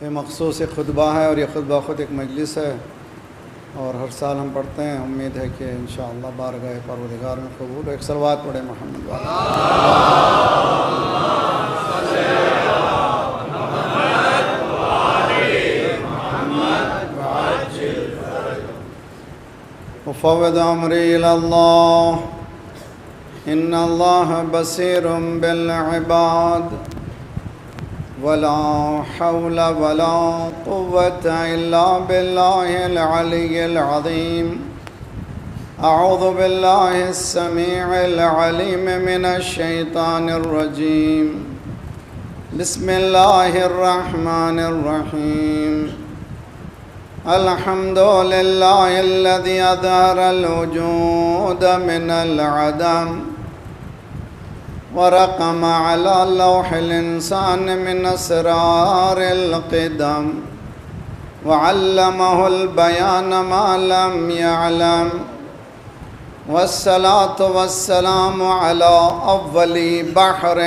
یہ مخصوص ایک خطبہ ہے اور یہ خطبہ خود ایک مجلس ہے اور ہر سال ہم پڑھتے ہیں. امید ہے کہ انشاءاللہ بارگاہ پروردگار میں قبول. ایک صلوات پڑھے محمد والا. وفوض امری الى اللہ ان اللہ بصیر بالعباد ولا حول ولا قوة الا باللہ العلی العظیم. اعوذ باللہ السمیع العلیم من الشیطان الرجیم. بسم اللہ الرحمن الرحیم. الحمد للہ الذی اظہر الوجود من العدم ورقم على لوح الإنسان من أسرار القدم وعلمه البيان ما لم يعلم. والصلاة والسلام على أول بحر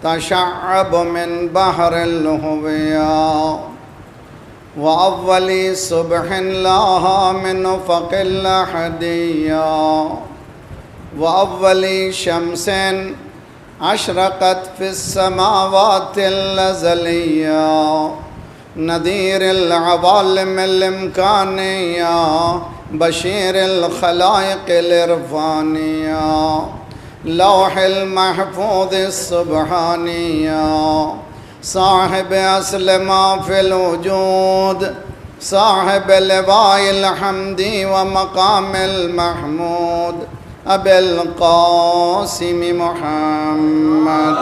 تشعب من بحر الهوية وأول صبح لاها من أفق الأحدية وأول شمس أشرقت في السماوات الأزلية نذير العوالم الإمكانية بشير الخلائق الإرفانية لوح المحفوظ السبحانية صاحب أصل ما في الوجود صاحب لواء الحمد ومقام المحمود أبي القاسم محمد.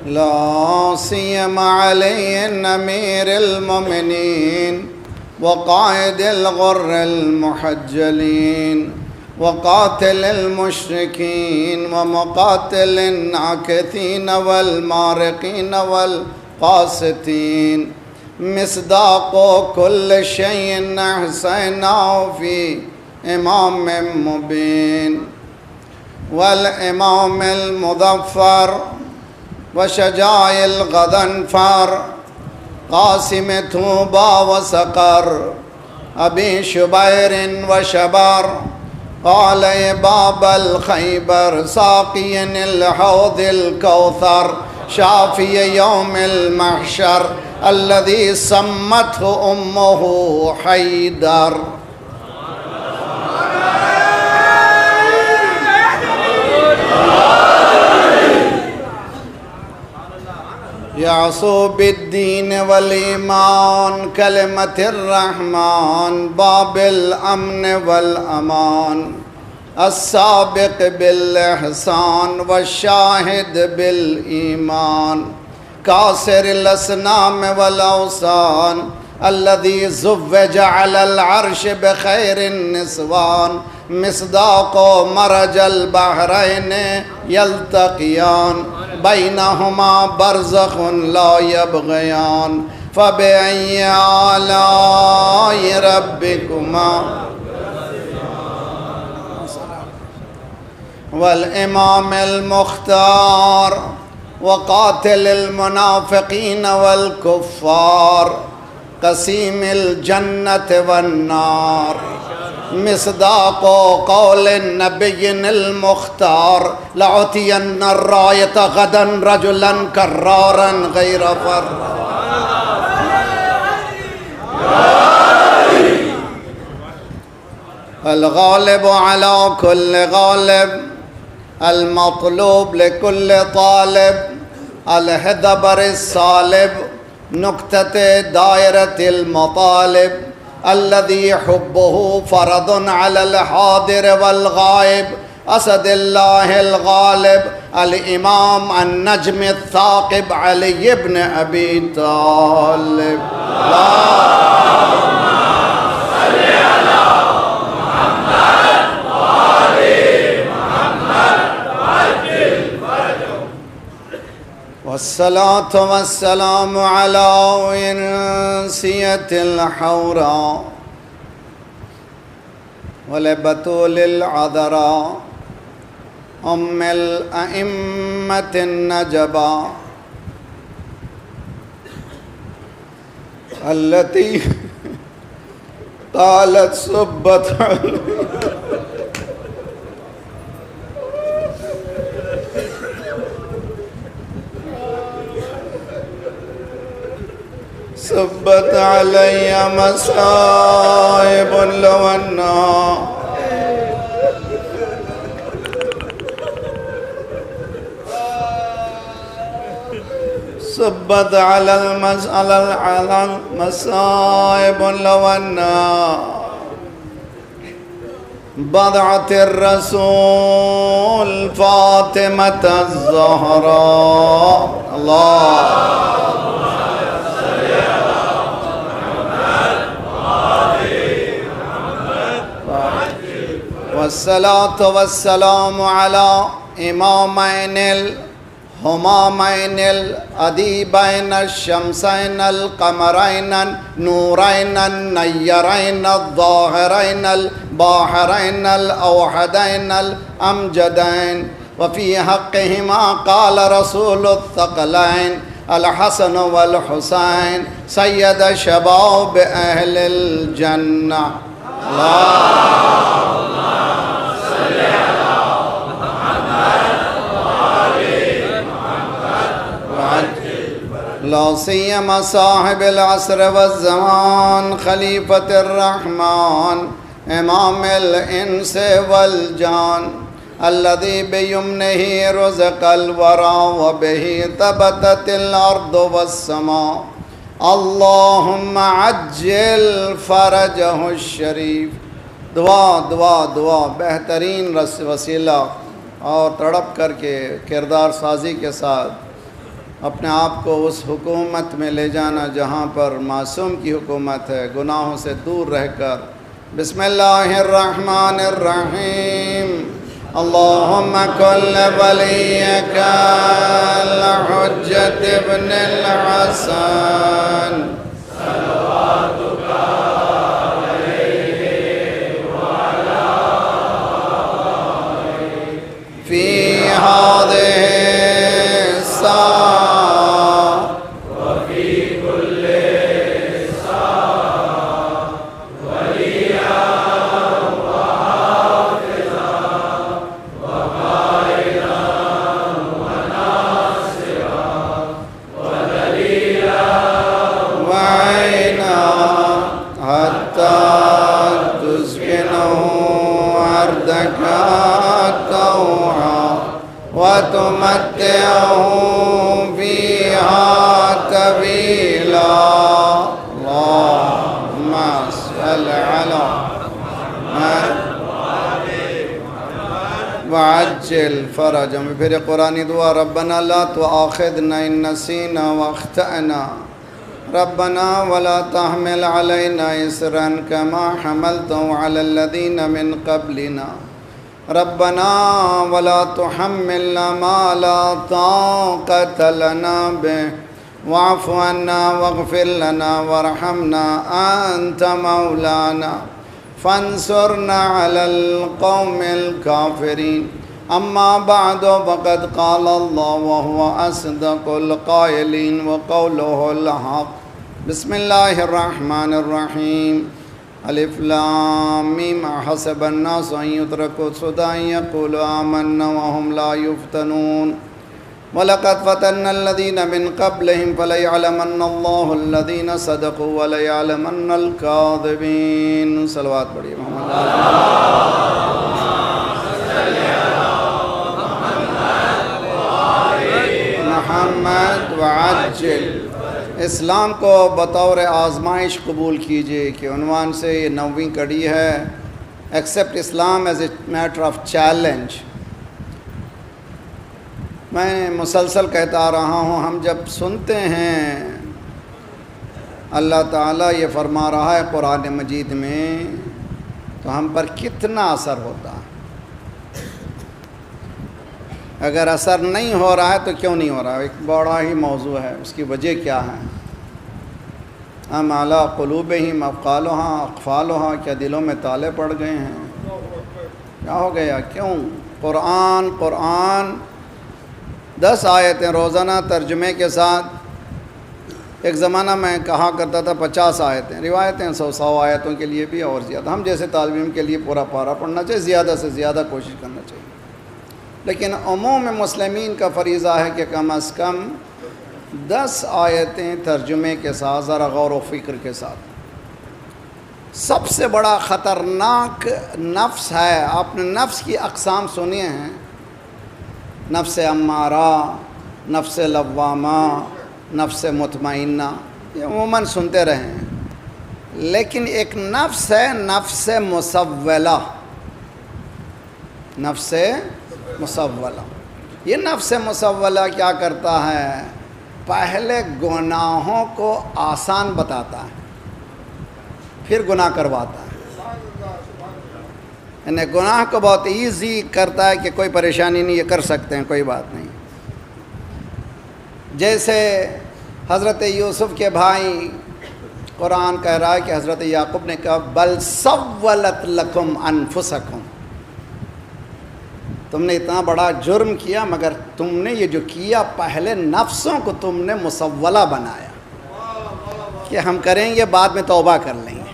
لا سيما علي أمير المؤمنين وقائد الغر المحجلين وقاتل المشركين ومقاتل الناكثين والمارقين والقاسطين مصداق كل شيء أحصيناه في إمام مبين. والإمام المظفر وشجاع الغضنفر قاسم طوبى وسقر أبي شبير وشبر قال يا باب الخيبر ساقي الحوض الكوثر شافي يوم المحشر الذي سمته أمه حيدر. يعصو بالدين والإيمان كلمة الرحمن باب الأمن والأمان السابق بالإحسان والشاهد بالإيمان كاسر الأصنام والأوثان الذي زوج على العرش بخير النسوان مصداق مرج البحرين يلتقيان بينهما برزخ لا يبغيان فبأي آلاء ربكما. والإمام المختار وقاتل المنافقين والكفار قسيم الجنة والنار مصداق قول النبي المختار لأعطين الراية غدا رجلا كرارا غير فر. الغالب على كل غالب المطلوب لكل طالب الهدبر الصالب نكتة دائرة المطالب الذي حبه فرض على الحاضر والغائب أسد الله الغالب الإمام النجم الثاقب علي بن أبي طالب. والصلاة والسلام على ونسية الحوراء ولبتول العذراء أم الأئمة النجبا التي قالت صبت صبت علي مصائب لو أنها صبت على المصائب لو أنها بضعة الرسول فاطمة الزهراء. الله والصلاة والسلام على إمامين الهمامين الأديبين الشمسين القمرين النورين النيرين الظاهرين الباحرين الأوحدين الأمجدين وفي حقهما قال رسول الثقلين الحسن والحسين سيد شباب أهل الجنة. لا سيما صاحب العصر والزمان خليفة الرحمن إمام الإنس والجان الذي بيمنه رزق الورى وبه ثبتت الأرض والسماء. اللهم عجل فرجه الشریف. دعا دعا دعا بہترین وسیلہ اور تڑپ کر کے کردار سازی کے ساتھ اپنے آپ کو اس حکومت میں لے جانا جہاں پر معصوم کی حکومت ہے، گناہوں سے دور رہ کر. بسم اللہ الرحمن الرحیم. اللہم کل ولیک الحجت ابن الحسن فی هذه الساعة وفي كل ساعة وليا وحافظا وقائدا وناصرا ودليلا وعينا حتى تسكنه أرضك طوعا وتمتعه فيها طويلا. اللهم صل على محمد وعجل فرجهم. پھر قرآنی دعا ربنا لا تؤاخذنا إن نسينا واخطأنا ربنا ولا تحمل علينا إصرا كما حملته على الذين من قبلنا ربنا ولا تحملنا ما لا طاقة لنا به واعف عنا واغفر لنا وارحمنا أنت مولانا فانصرنا على القوم الكافرين. أما بعد فقد قال الله وهو أصدق القائلين وقوله الحق. بسم الله الرحمن الرحيم. الف لام میم حسب الناس ان يتركوا سدى ان يقولوا آمنا وهم لا يفتنون ولقد فتنا الذين من قبلهم فليعلمن الله الذين صدقوا وليعلمن الكاذبين. صلوات پڑھیے محمد محمد وعجل. اسلام کو بطور آزمائش قبول کیجئے کہ عنوان سے یہ 9ویں کڑی ہے. Accept Islam as a matter of challenge. میں مسلسل کہتا آ رہا ہوں، ہم جب سنتے ہیں اللہ تعالیٰ یہ فرما رہا ہے قرآن مجید میں تو ہم پر کتنا اثر ہوتا ہے. اگر اثر نہیں ہو رہا ہے تو کیوں نہیں ہو رہا ہے؟ ایک بڑا ہی موضوع ہے. اس کی وجہ کیا ہے؟ ہم اعلیٰ قلوبہم اقفالہا، کیا دلوں میں تالے پڑ گئے ہیں؟ کیا ہو گیا؟ کیوں؟ قرآن 10 آیتیں روزانہ ترجمے کے ساتھ. ایک زمانہ میں کہا کرتا تھا 50 آیتیں، روایتیں 100 آیتوں کے لیے بھی اور زیادہ. ہم جیسے طالب علم کے لیے پورا پارہ پڑھنا چاہیے، زیادہ سے زیادہ کوشش کرنا چاہیے. لیکن عموم مسلمین کا فریضہ ہے کہ کم از کم 10 آیتیں ترجمے کے ساتھ، ذرا غور و فکر کے ساتھ. سب سے بڑا خطرناک نفس ہے. آپ نے نفس کی اقسام سنی ہیں، نفس امارہ، نفس لوامہ، نفس مطمئنہ، یہ عموماً سنتے رہے ہیں. لیکن ایک نفس ہے نفس مسولہ. نفس مسولہ، یہ نفس مسولہ کیا کرتا ہے؟ پہلے گناہوں کو آسان بتاتا ہے، پھر گناہ کرواتا ہے. یعنی گناہ کو بہت ایزی کرتا ہے کہ کوئی پریشانی نہیں، یہ کر سکتے ہیں، کوئی بات نہیں. جیسے حضرت یوسف کے بھائی، قرآن کہہ رہا ہے کہ حضرت یعقوب نے کہا بل سولت لکم انفسکم، تم نے اتنا بڑا جرم کیا مگر تم نے یہ جو کیا پہلے نفسوں کو تم نے مسولہ بنایا کہ ہم کریں گے بعد میں توبہ کر لیں گے.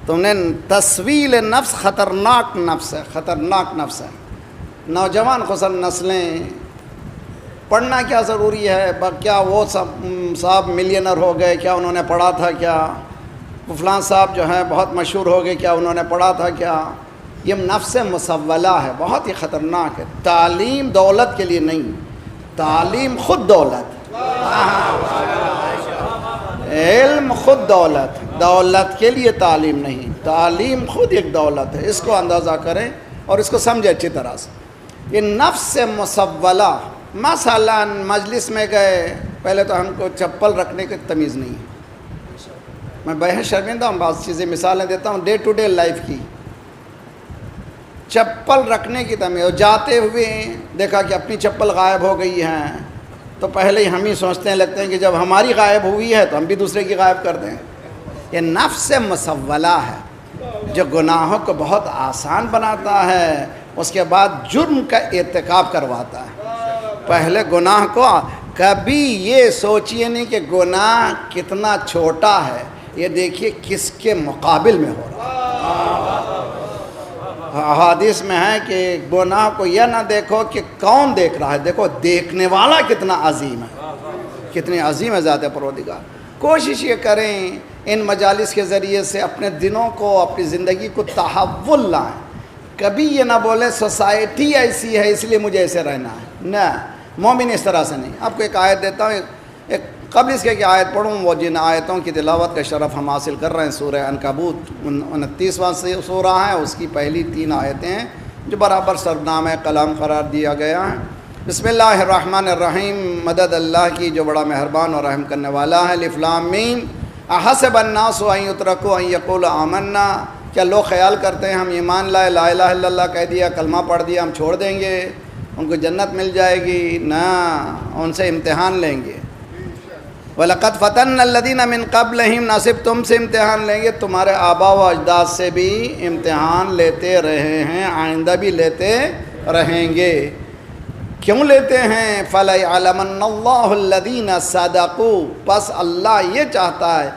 تم نے تسویل نفس، خطرناک نفس ہے، خطرناک نفس ہے. نوجوان خصوصاً نسلیں پڑھنا کیا ضروری ہے؟ کیا وہ صاحب ملینر ہو گئے، کیا انہوں نے پڑھا تھا؟ کیا فلاں صاحب جو ہیں بہت مشہور ہو گئے، کیا انہوں نے پڑھا تھا؟ کیا یہ نفس مسولہ ہے، بہت ہی خطرناک ہے. تعلیم دولت کے لیے نہیں، تعلیم خود دولت، علم خود دولت، دولت کے لیے تعلیم نہیں، تعلیم خود ایک دولت ہے. اس کو اندازہ کریں اور اس کو سمجھیں اچھی طرح سے. یہ نفس مسولہ، مثلا مجلس میں گئے، پہلے تو ہم کو چپل رکھنے کی تمیز نہیں ہے. میں بہت شرمندہ ہوں، بعض چیزیں مثالیں دیتا ہوں ڈے ٹو ڈے لائف کی. چپل رکھنے کی تمیز، اور جاتے ہوئے دیکھا کہ اپنی چپل غائب ہو گئی ہے تو پہلے ہی ہم ہی سوچتے ہیں، لگتے ہیں کہ جب ہماری غائب ہوئی ہے تو ہم بھی دوسرے کی غائب کر دیں. یہ نفس مسولہ ہے جو گناہوں کو بہت آسان بناتا ہے، اس کے بعد جرم کا ارتکاب کرواتا ہے. پہلے گناہ کو، کبھی یہ سوچئے نہیں کہ گناہ کتنا چھوٹا ہے، یہ دیکھیے کس کے مقابل میں ہو رہا ہے. احادیث میں ہے کہ گناہ کو یہ نہ دیکھو کہ کون دیکھ رہا ہے، دیکھو دیکھنے والا کتنا عظیم ہے، کتنی عظیم ہے ذات پروردگار. کوشش یہ کریں ان مجالس کے ذریعے سے اپنے دنوں کو، اپنی زندگی کو تحول لائیں. کبھی یہ نہ بولیں سوسائٹی ایسی ہے اس لیے مجھے ایسے رہنا ہے، نہ، مومن اس طرح سے نہیں. آپ کو ایک آیت دیتا ہوں، ایک قبل اس کے کہ آیت پڑھوں، وہ جن آیتوں کی تلاوت کا شرف ہم حاصل کر رہے ہیں. سورہ عنکبوت 29واں سورہ ہے، اس کی پہلی 3 آیتیں ہیں جو برابر سرنامہ قلم قرار دیا گیا ہے. بسم اللہ الرحمن الرحیم، مدد اللہ کی جو بڑا مہربان اور رحم کرنے والا ہے. الف لام میم، احسب الناس ان یترکوا ان یقولوا آمنا، کیا لوگ خیال کرتے ہیں ہم ایمان لائے، لا الہ الا اللہ کہہ دیا، کلمہ پڑھ دیا، ہم چھوڑ دیں گے، ان کو جنت مل جائے گی؟ نہ، ان سے امتحان لیں گے. وَلَقَدْ فَتَنَّ الَّذِينَ مِن قَبْلِهِمْ، نہ صرف تم سے امتحان لیں گے، تمہارے آباء و اجداد سے بھی امتحان لیتے رہے ہیں، آئندہ بھی لیتے رہیں گے. کیوں لیتے ہیں؟ فَلَيَعْلَمَنَّ اللَّهُ الَّذِينَ صَدَقُوا، پس اللہ یہ چاہتا ہے،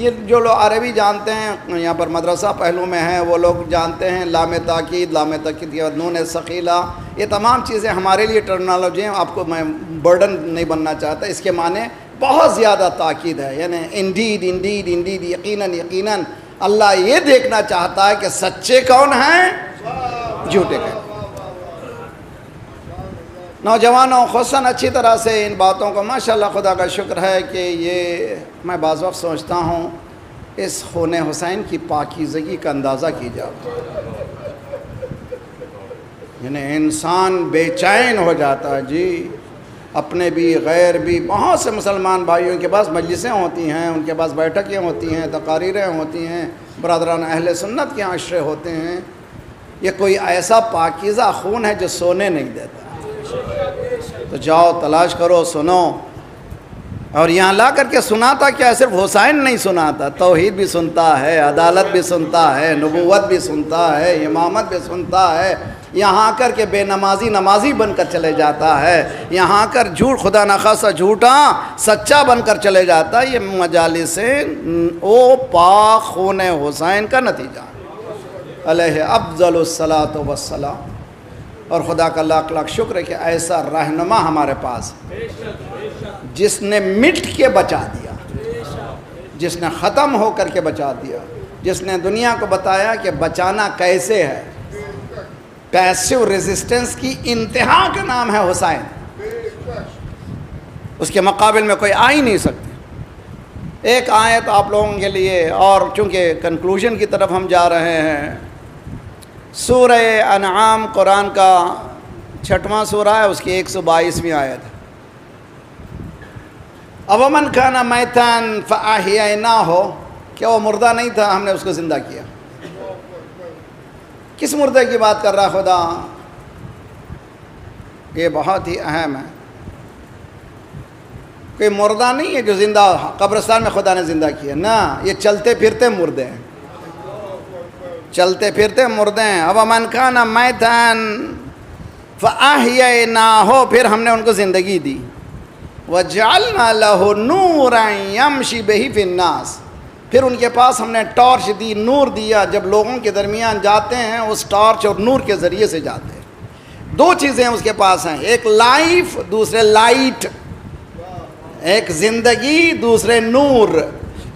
یہ جو لوگ عربی جانتے ہیں، یہاں پر مدرسہ پہلو میں ہیں، وہ لوگ جانتے ہیں لام تاکید کی نون ثقیلہ، یہ تمام چیزیں ہمارے لیے ٹرمنالوجی ہیں. آپ کو میں برڈن نہیں بننا چاہتا، اس کے معنی بہت زیادہ تاکید ہے. یعنی انڈیڈ انڈیڈ انڈیڈ، یقیناً یقیناً اللہ یہ دیکھنا چاہتا ہے کہ سچے کون ہیں، جھوٹے کون. نوجوانوں خصوصاً اچھی طرح سے ان باتوں کو، ماشاءاللہ خدا کا شکر ہے کہ یہ میں بعض وقت سوچتا ہوں اس خون حسین کی پاکیزگی کا اندازہ کیجیے. یعنی انسان بے چین ہو جاتا ہے جی، اپنے بھی غیر بھی. بہت سے مسلمان بھائیوں کے پاس مجلسیں ہوتی ہیں، ان کے پاس بیٹھکیں ہوتی ہیں، تقاریریں ہوتی ہیں، برادران اہل سنت کے عشرے ہوتے ہیں. یہ کوئی ایسا پاکیزہ خون ہے جو سونے نہیں دیتا. تو جاؤ تلاش کرو، سنو. اور یہاں لا کر کے سناتا کیا؟ صرف حسین نہیں سناتا، توحید بھی سنتا ہے، عدالت بھی سنتا ہے، نبوت بھی سنتا ہے، امامت بھی سنتا ہے۔ یہاں آ کر کے بے نمازی نمازی بن کر چلے جاتا ہے، یہاں آ کر جھوٹ خدا نخواستہ جھوٹا سچا بن کر چلے جاتا ہے۔ یہ مجالس او پاک خون حسین کا نتیجہ علیہ افضل الصلاۃ والسلام۔ اور خدا کا لاکھ لاکھ شکر ہے کہ ایسا رہنما ہمارے پاس جس نے مٹ کے بچا دیا، جس نے ختم ہو کر کے بچا دیا، جس نے دنیا کو بتایا کہ بچانا کیسے ہے۔ پیسو ریزسٹنس کی انتہا کا نام ہے حسین، اس کے مقابل میں کوئی آ ہی نہیں سکتے۔ ایک آیت آپ لوگوں کے لیے، اور چونکہ کنکلوژن کی طرف ہم جا رہے ہیں، سورہ انعام قرآن کا 6واں سورہ ہے، اس کی 122ویں آیت ہے۔ اومن کان میتا فاحییناہ، کیا وہ مردہ نہیں تھا، ہم نے اس کو زندہ کیا۔ کس مردے کی بات کر رہا خدا؟ یہ بہت ہی اہم ہے۔ کوئی مردہ نہیں ہے جو زندہ قبرستان میں خدا نے زندہ کیا، نہ، یہ چلتے پھرتے مردے ہیں، چلتے پھرتے مردے ہیں۔ اومن کان میتا فاحییناہ، پھر ہم نے ان کو زندگی دی۔ وَجَعَلْنَا لَهُ نُورًا يَمْشِي بِهِ فِي النَّاسِ، پھر ان کے پاس ہم نے ٹارچ دی، نور دیا، جب لوگوں کے درمیان جاتے ہیں اس ٹارچ اور نور کے ذریعے سے جاتے ہیں۔ دو چیزیں اس کے پاس ہیں، ایک لائف، دوسرے لائٹ، ایک زندگی، دوسرے نور۔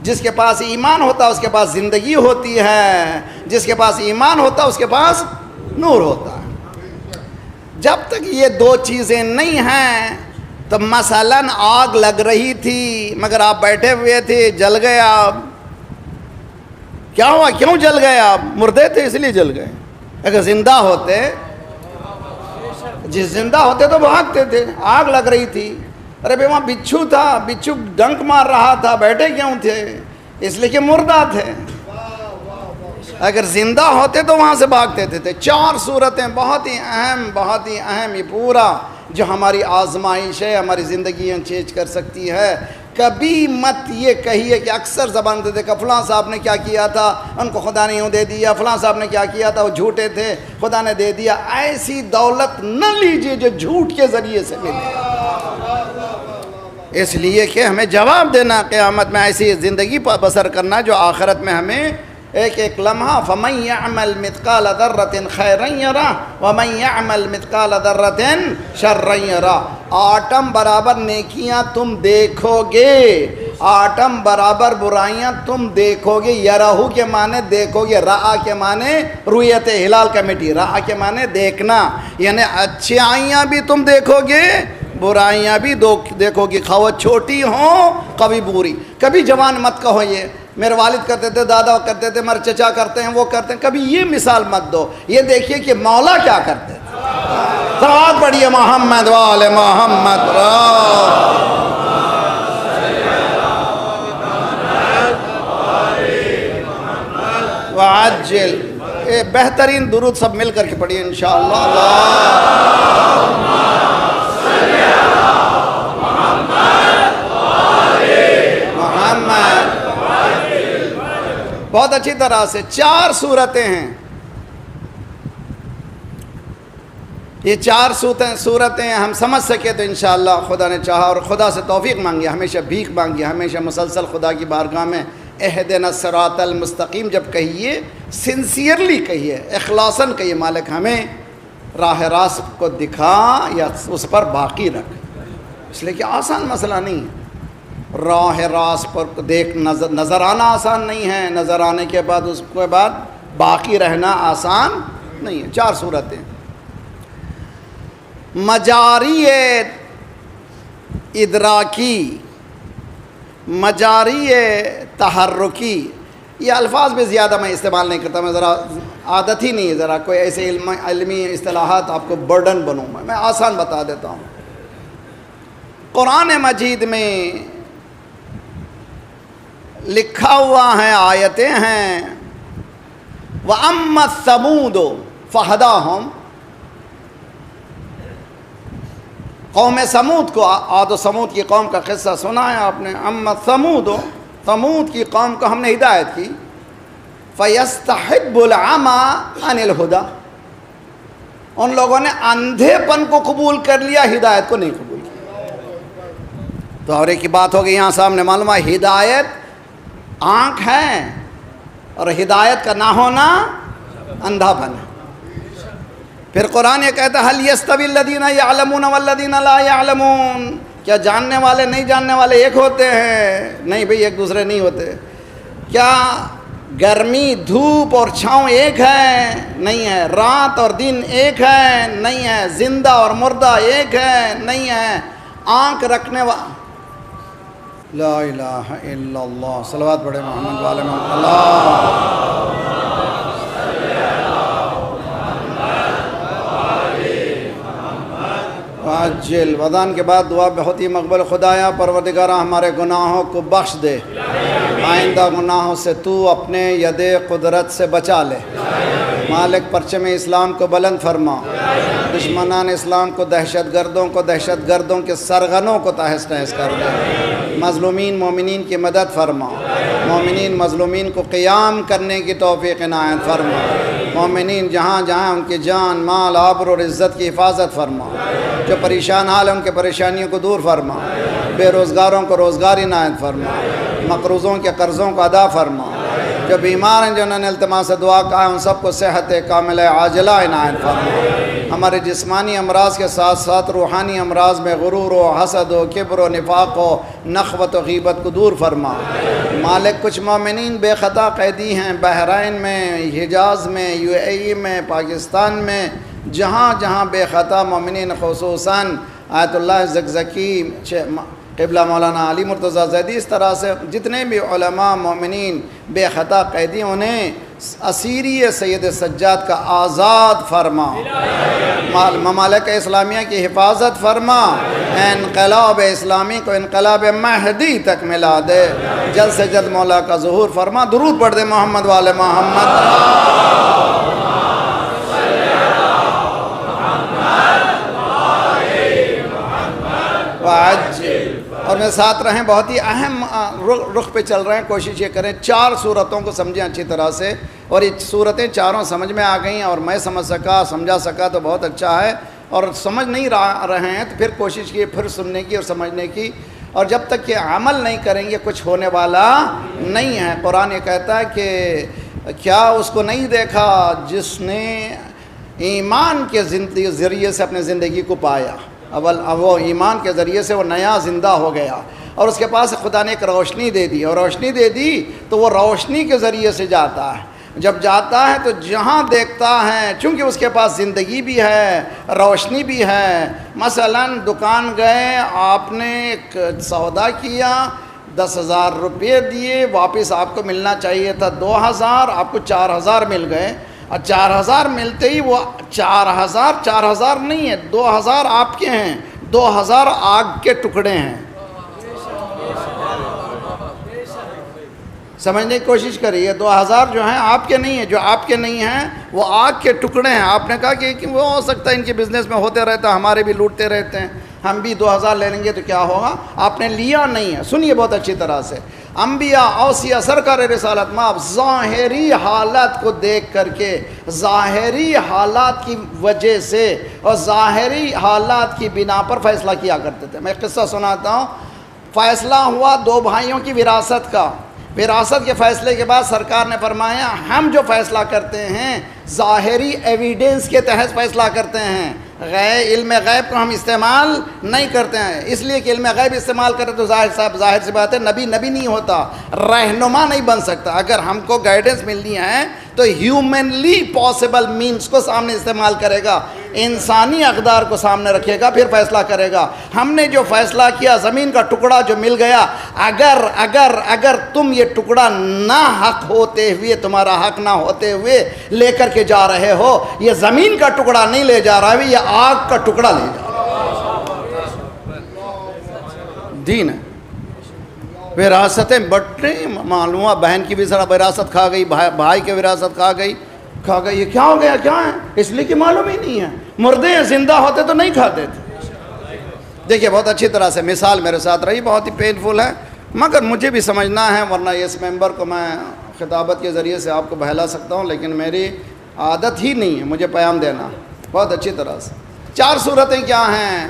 جس کے پاس ایمان ہوتا ہے اس کے پاس زندگی ہوتی ہے، جس کے پاس ایمان ہوتا ہے اس کے پاس نور ہوتا ہے۔ جب تک یہ دو چیزیں نہیں ہیں تو مثلاً آگ لگ رہی تھی مگر آپ بیٹھے ہوئے تھے، جل گئے آپ، کیا ہوا؟ کیوں جل گئے آپ؟ مردے تھے اس لیے جل گئے۔ اگر زندہ ہوتے، جس زندہ ہوتے تو بھاگتے تھے، آگ لگ رہی تھی، ارے بھائی وہاں بچھو تھا، بچھو ڈنک مار رہا تھا، بیٹھے کیوں تھے؟ اس لیے کہ مردہ تھے۔ اگر زندہ ہوتے تو وہاں سے بھاگتے تھے۔ 4 صورتیں بہت ہی اہم، بہت ہی اہم، یہ پورا جو ہماری آزمائش ہے، ہماری زندگیاں چینج کر سکتی ہے۔ کبھی مت یہ کہیے کہ اکثر زبان دے کہ فلاں صاحب نے کیا کیا تھا، ان کو خدا نے یوں دے دیا، فلاں صاحب نے کیا کیا تھا، وہ جھوٹے تھے، خدا نے دے دیا۔ ایسی دولت نہ لیجیے جو جھوٹ کے ذریعے سے ملے، اس لیے کہ ہمیں جواب دینا قیامت میں، ایسی زندگی بسر کرنا جو آخرت میں ہمیں ایک ایک لمحہ فَمَن يَعْمَلْ مِثْقَالَ ذَرَّةٍ خَيْرًا يَرَهُ وَمَن يَعْمَلْ مِثْقَالَ ذَرَّةٍ شَرًّا يَرَهُ۔ آٹم برابر نیکیاں تم دیکھو گے، آٹم برابر برائیاں تم دیکھو گے۔ یرہو کے معنی دیکھو گے، رآ کے معنی رویت ہلال کمیٹی، رآ کے معنی دیکھنا، یعنی اچھائیاں بھی تم دیکھو گے، برائیاں بھی دیکھو گے، خواہ چھوٹی ہوں کبھی بری۔ کبھی جوان مت کہو یہ میرے والد کرتے تھے، دادا کرتے تھے، میرے چچا کرتے ہیں، وہ کرتے ہیں، کبھی یہ مثال مت دو۔ یہ دیکھیے کہ مولا کیا کرتے تھے۔ صلوات پڑھیے محمد وآل محمد۔ وعجل، بہترین درود سب مل کر کے پڑھیے انشاءاللہ۔ بہت اچھی طرح سے 4 صورتیں ہیں، یہ 4 صورتیں ہم سمجھ سکے تو انشاءاللہ خدا نے چاہا، اور خدا سے توفیق مانگی، ہمیشہ بھیک مانگی، ہمیشہ مسلسل خدا کی بارگاہ میں اہدنا الصراط المستقیم جب کہیے، سنسیئرلی کہیے، اخلاصاً کہیے، مالک ہمیں راہ راست کو دکھا یا اس پر باقی رکھ، اس لیے کہ آسان مسئلہ نہیں ہے۔ راہ راست پر دیکھ نظر آنا آسان نہیں ہے، نظر آنے کے بعد اس کے بعد باقی رہنا آسان نہیں ہے۔ 4 صورتیں، مجاری ادراکی، مجاری تحرکی، یہ الفاظ بھی زیادہ میں استعمال نہیں کرتا، میں ذرا عادت ہی نہیں ہے، ذرا کوئی ایسے علمی اصطلاحات آپ کو برڈن بنوں، میں آسان بتا دیتا ہوں۔ قرآن مجید میں لکھا ہوا ہے، آیتیں ہیں، وَأَمَّا الثَّمُودُ فَهَدَاهُمْ، قوم سمود کو، عاد و سمود کی قوم کا قصہ سنا ہے آپ نے، اما ثمود کی قوم کو ہم نے ہدایت کی، فَيَسْتَحِبُّ الْعَمَى عَنِ الْهُدَى، ان لوگوں نے اندھے پن کو قبول کر لیا، ہدایت کو نہیں قبول کیا۔ تو اور ایک ہی بات ہوگی یہاں سامنے معلوم ہے، ہدایت آنکھ ہے اور ہدایت کا نہ ہونا اندھا پن ہے۔ پھر قرآن یہ کہتا ہے هَلْ يَسْتَوِي الَّذِينَ يَعْلَمُونَ وَالَّذِينَ لَا يَعْلَمُونَ، کیا جاننے والے نہیں جاننے والے ایک ہوتے ہیں؟ نہیں بھئی، ایک دوسرے نہیں ہوتے۔ کیا گرمی دھوپ اور چھاؤں ایک ہے؟ نہیں ہے۔ رات اور دن ایک ہے؟ نہیں ہے۔ زندہ اور مردہ ایک ہے؟ نہیں ہے۔ آنکھ رکھنے لا الہ الا اللہ، صلوات پڑھے محمد والے محمد اللہ۔ عجل وذان کے بعد دعا بہت ہی مقبول، خدایا پروردگارہ ہمارے گناہوں کو بخش دے، آئندہ گناہوں سے تو اپنے ید قدرت سے بچا لے، مالک پرچم اسلام کو بلند فرما، دشمنان اسلام کو، دہشت گردوں کے سرغنوں کو تہس نہس کر دے، مظلومین مومنین کی مدد فرما، مومنین مظلومین کو قیام کرنے کی توفیق عنایت فرما، مومنین جہاں جہاں ان کی جان مال آبرو اور عزت کی حفاظت فرما، جو پریشان حال ان کے پریشانیوں کو دور فرما، بے روزگاروں کو روزگار عنایت فرما، مقروضوں کے قرضوں کو ادا فرما، جو بیمار ہیں جنہوں نے التماس دعا کہا ہے ان سب کو صحت کاملہ عاجلہ عنایت فرما، ہمارے جسمانی امراض کے ساتھ ساتھ روحانی امراض میں غرور و حسد و کبر و نفاق و نخوت و غیبت کو دور فرما، مالک کچھ مومنین بے خطا قیدی ہیں بحرین میں، حجاز میں، UAE میں، پاکستان میں، جہاں جہاں بے خطا مومنین، خصوصاً آیت اللہ زکزکی، قبلہ مولانا علی مرتضیٰ زیدی، اس طرح سے جتنے بھی علماء مومنین بے خطا قیدی، انہیں اسیری سید سجاد کا آزاد فرما، ممالک اسلامیہ کی حفاظت فرما، انقلاب اسلامی کو انقلاب مہدی تک ملا دے، جلد سے جلد مولا کا ظہور فرما۔ درود پڑھ دے محمد والے محمد۔ اور میں ساتھ رہیں، بہت ہی اہم رخ پہ چل رہے ہیں، کوشش یہ کریں 4 صورتوں کو سمجھیں اچھی طرح سے، اور یہ صورتیں چاروں سمجھ میں آ گئیں اور میں سمجھا سکا تو بہت اچھا ہے، اور سمجھ نہیں رہے ہیں تو پھر کوشش کی پھر سننے کی اور سمجھنے کی، اور جب تک کہ عمل نہیں کریں گے کچھ ہونے والا نہیں ہے۔ قرآن یہ کہتا ہے کہ کیا اس کو نہیں دیکھا جس نے ایمان کے ذریعے سے اپنے زندگی کو پایا، وہ ایمان کے ذریعے سے وہ نیا زندہ ہو گیا، اور اس کے پاس خدا نے ایک روشنی دے دی، اور روشنی دے دی تو وہ روشنی کے ذریعے سے جاتا ہے، جب جاتا ہے تو جہاں دیکھتا ہے، چونکہ اس کے پاس زندگی بھی ہے، روشنی بھی ہے۔ مثلا دکان گئے، آپ نے ایک سودا کیا، 10,000 روپے دیے، واپس آپ کو ملنا چاہیے تھا 2,000، آپ کو 4,000 مل گئے، اور 4,000 ملتے ہی وہ 4,000 نہیں ہے، 2,000 آپ کے ہیں، 2,000 آگ کے ٹکڑے ہیں۔ سمجھنے کی کوشش کریے، 2,000 جو ہیں آپ کے نہیں ہیں، جو آپ کے نہیں ہیں وہ آگ کے ٹکڑے ہیں۔ آپ نے کہا کہ وہ ہو سکتا ہے ان کے بزنس میں ہوتے رہتا، ہمارے بھی لوٹتے رہتے ہیں، ہم بھی 2,000 لے لیں گے تو کیا ہوگا؟ آپ نے لیا نہیں ہے۔ سنیے بہت اچھی طرح سے، انبیاء اوصیاء سرکار رسالت مآب ظاہری حالات کو دیکھ کر کے، ظاہری حالات کی وجہ سے اور ظاہری حالات کی بنا پر فیصلہ کیا کرتے تھے۔ میں ایک قصہ سناتا ہوں۔ فیصلہ ہوا 2 بھائیوں کی وراثت کا، وراثت کے فیصلے کے بعد سرکار نے فرمایا ہم جو فیصلہ کرتے ہیں ظاہری ایویڈنس کے تحت فیصلہ کرتے ہیں، علم غیب کو ہم استعمال نہیں کرتے ہیں، اس لیے کہ علم غیب استعمال کرتے تو ظاہر سی بات ہے نبی نہیں ہوتا، رہنما نہیں بن سکتا۔ اگر ہم کو گائیڈنس ملنی ہے تو ہیومنلی پاسبل مینز کو سامنے استعمال کرے گا، انسانی اقدار کو سامنے رکھے گا، پھر فیصلہ کرے گا۔ ہم نے جو فیصلہ کیا، زمین کا ٹکڑا جو مل گیا، اگر تم یہ ٹکڑا نہ حق ہوتے ہوئے، تمہارا حق نہ ہوتے ہوئے لے کر کے جا رہے ہو، یہ زمین کا ٹکڑا نہیں لے جا رہا ہے، یہ آگ کا ٹکڑا لے جا رہا ہے۔ دین ہے، وراثتیں بٹ رہی، معلوم ہے بہن کی بھی ذرا وراثت کھا گئی، بھائی کی وراثت کھا گئی، یہ کیا ہو گیا؟ کیا ہے؟ اس لیے کہ معلوم ہی نہیں ہے۔ مردے زندہ ہوتے تو نہیں کھاتے تھے۔ دیکھیے بہت اچھی طرح سے مثال میرے ساتھ رہی، بہت ہی پینفل ہے، مگر مجھے بھی سمجھنا ہے، ورنہ اس ممبر کو میں خطابت کے ذریعے سے آپ کو بہلا سکتا ہوں، لیکن میری عادت ہی نہیں ہے مجھے پیام دینا بہت اچھی طرح سے۔ 4 صورتیں کیا ہیں؟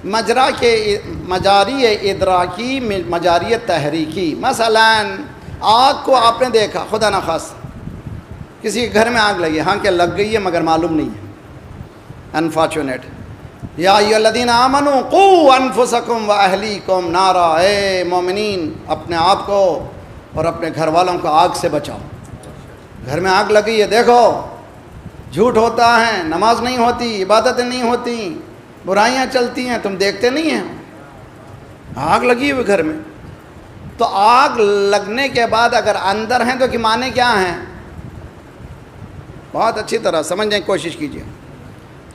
مجاری ادراکی، مجاری تحریکی۔ مثلا آگ کو آپ نے دیکھا، خدا نخواستہ کسی کے گھر میں آگ لگی، ہاں کہ لگ گئی ہے مگر معلوم نہیں ہے، انفارچونیٹ۔ یا ایھا الذین آمنوا قوا انفسکم واہلیکم نارا، اے مومنین اپنے آپ کو اور اپنے گھر والوں کو آگ سے بچاؤ۔ گھر میں آگ لگی ہے، دیکھو جھوٹ ہوتا ہے، نماز نہیں ہوتی، عبادتیں نہیں ہوتی، برائیاں چلتی ہیں، تم دیکھتے نہیں ہیں، آگ لگی ہوئی گھر میں۔ تو آگ لگنے کے بعد اگر اندر ہیں تو کہ معنی کیا ہیں؟ بہت اچھی طرح سمجھنے کی کوشش کیجیے۔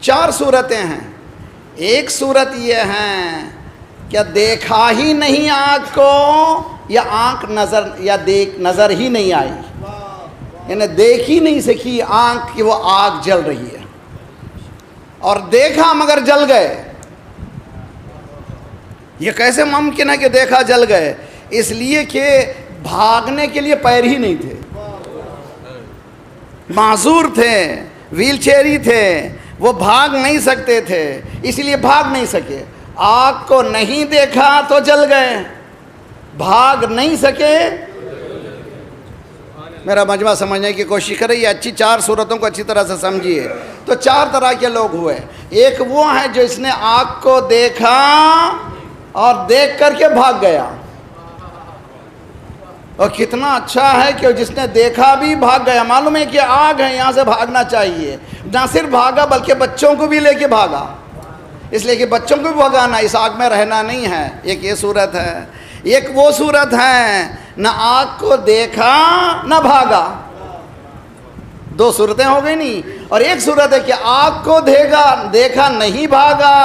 4 صورتیں ہیں۔ ایک صورت یہ ہے کہ دیکھا ہی نہیں آگ کو، یا آنکھ نظر ہی نہیں آئی، یعنی دیکھ ہی نہیں سکی آنکھ کہ وہ آگ جل رہی ہے، اور دیکھا مگر جل گئے۔ یہ کیسے ممکن ہے کہ دیکھا جل گئے؟ اس لیے کہ بھاگنے کے لیے پیر ہی نہیں تھے، معذور تھے، ویل چیئر تھے، وہ بھاگ نہیں سکتے تھے، اس لیے بھاگ نہیں سکے۔ آگ کو نہیں دیکھا تو جل گئے، بھاگ نہیں سکے۔ میرا مجمع سمجھنے کی کوشش کریں، یہ اچھی 4 صورتوں کو اچھی طرح سے سمجھیے۔ تو 4 طرح کے لوگ ہوئے۔ ایک وہ ہے جو اس نے آگ کو دیکھا اور دیکھ کر کے بھاگ گیا، اور کتنا اچھا ہے کہ جس نے دیکھا بھی بھاگ گیا، معلوم ہے کہ آگ ہے یہاں سے بھاگنا چاہیے، نہ صرف بھاگا بلکہ بچوں کو بھی لے کے بھاگا، اس لیے کہ بچوں کو بھی بھگانا، اس آگ میں رہنا نہیں ہے۔ ایک یہ صورت ہے۔ ایک وہ صورت ہے نہ آگ کو دیکھا نہ بھاگا، 2 صورتیں ہو گئی نہیں۔ اور ایک صورت ہے کہ آگ کو دیکھا نہیں بھاگا،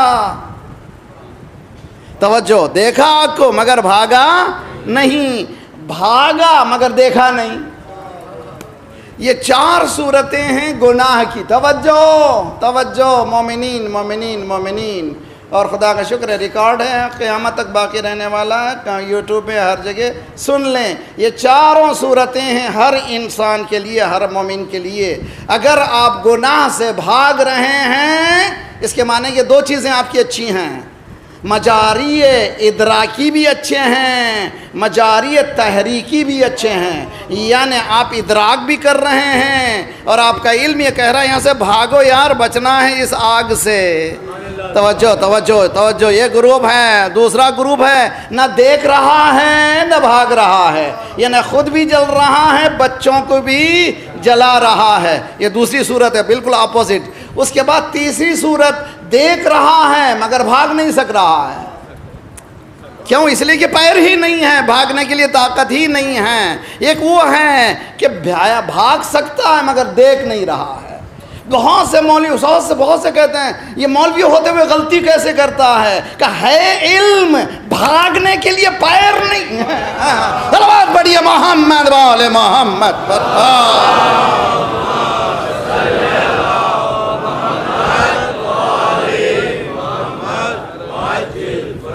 توجہ، دیکھا آگ کو مگر بھاگا نہیں، بھاگا مگر دیکھا نہیں۔ یہ 4 صورتیں ہیں گناہ کی۔ توجہ مومنین مومنین مومنین، اور خدا کا شکر ہے ریکارڈ ہے، قیامت تک باقی رہنے والا ہے، یوٹیوب پہ ہر جگہ سن لیں۔ یہ 4 صورتیں ہیں ہر انسان کے لیے، ہر مومن کے لیے۔ اگر آپ گناہ سے بھاگ رہے ہیں، اس کے معنی کہ 2 چیزیں آپ کی اچھی ہیں، مجاری ادراکی بھی اچھے ہیں، مجاری تحریکی بھی اچھے ہیں، یعنی آپ ادراک بھی کر رہے ہیں اور آپ کا علم یہ کہہ رہا ہے یہاں سے بھاگو یار، بچنا ہے اس آگ سے۔ توجہ توجہ توجہ، یہ گروپ ہے۔ دوسرا گروپ ہے نہ دیکھ رہا ہے نہ بھاگ رہا ہے، یعنی خود بھی جل رہا ہے، بچوں کو بھی جلا رہا ہے۔ یہ دوسری صورت ہے، بالکل اپوزٹ۔ اس کے بعد تیسری صورت، دیکھ رہا ہے مگر بھاگ نہیں سک رہا ہے۔ کیوں؟ اس لیے کہ پیر ہی نہیں ہے، بھاگنے کے لیے طاقت ہی نہیں ہے۔ ایک وہ ہے کہ بھاگ سکتا ہے مگر دیکھ نہیں رہا ہے۔ بہت سے مولوی بہت سے کہتے ہیں یہ مولوی ہوتے ہوئے غلطی کیسے کرتا ہے، کہ ہے علم، بھاگنے کے لیے پیر نہیں ہے۔ صلوات پڑھیے محمد والے محمد پر۔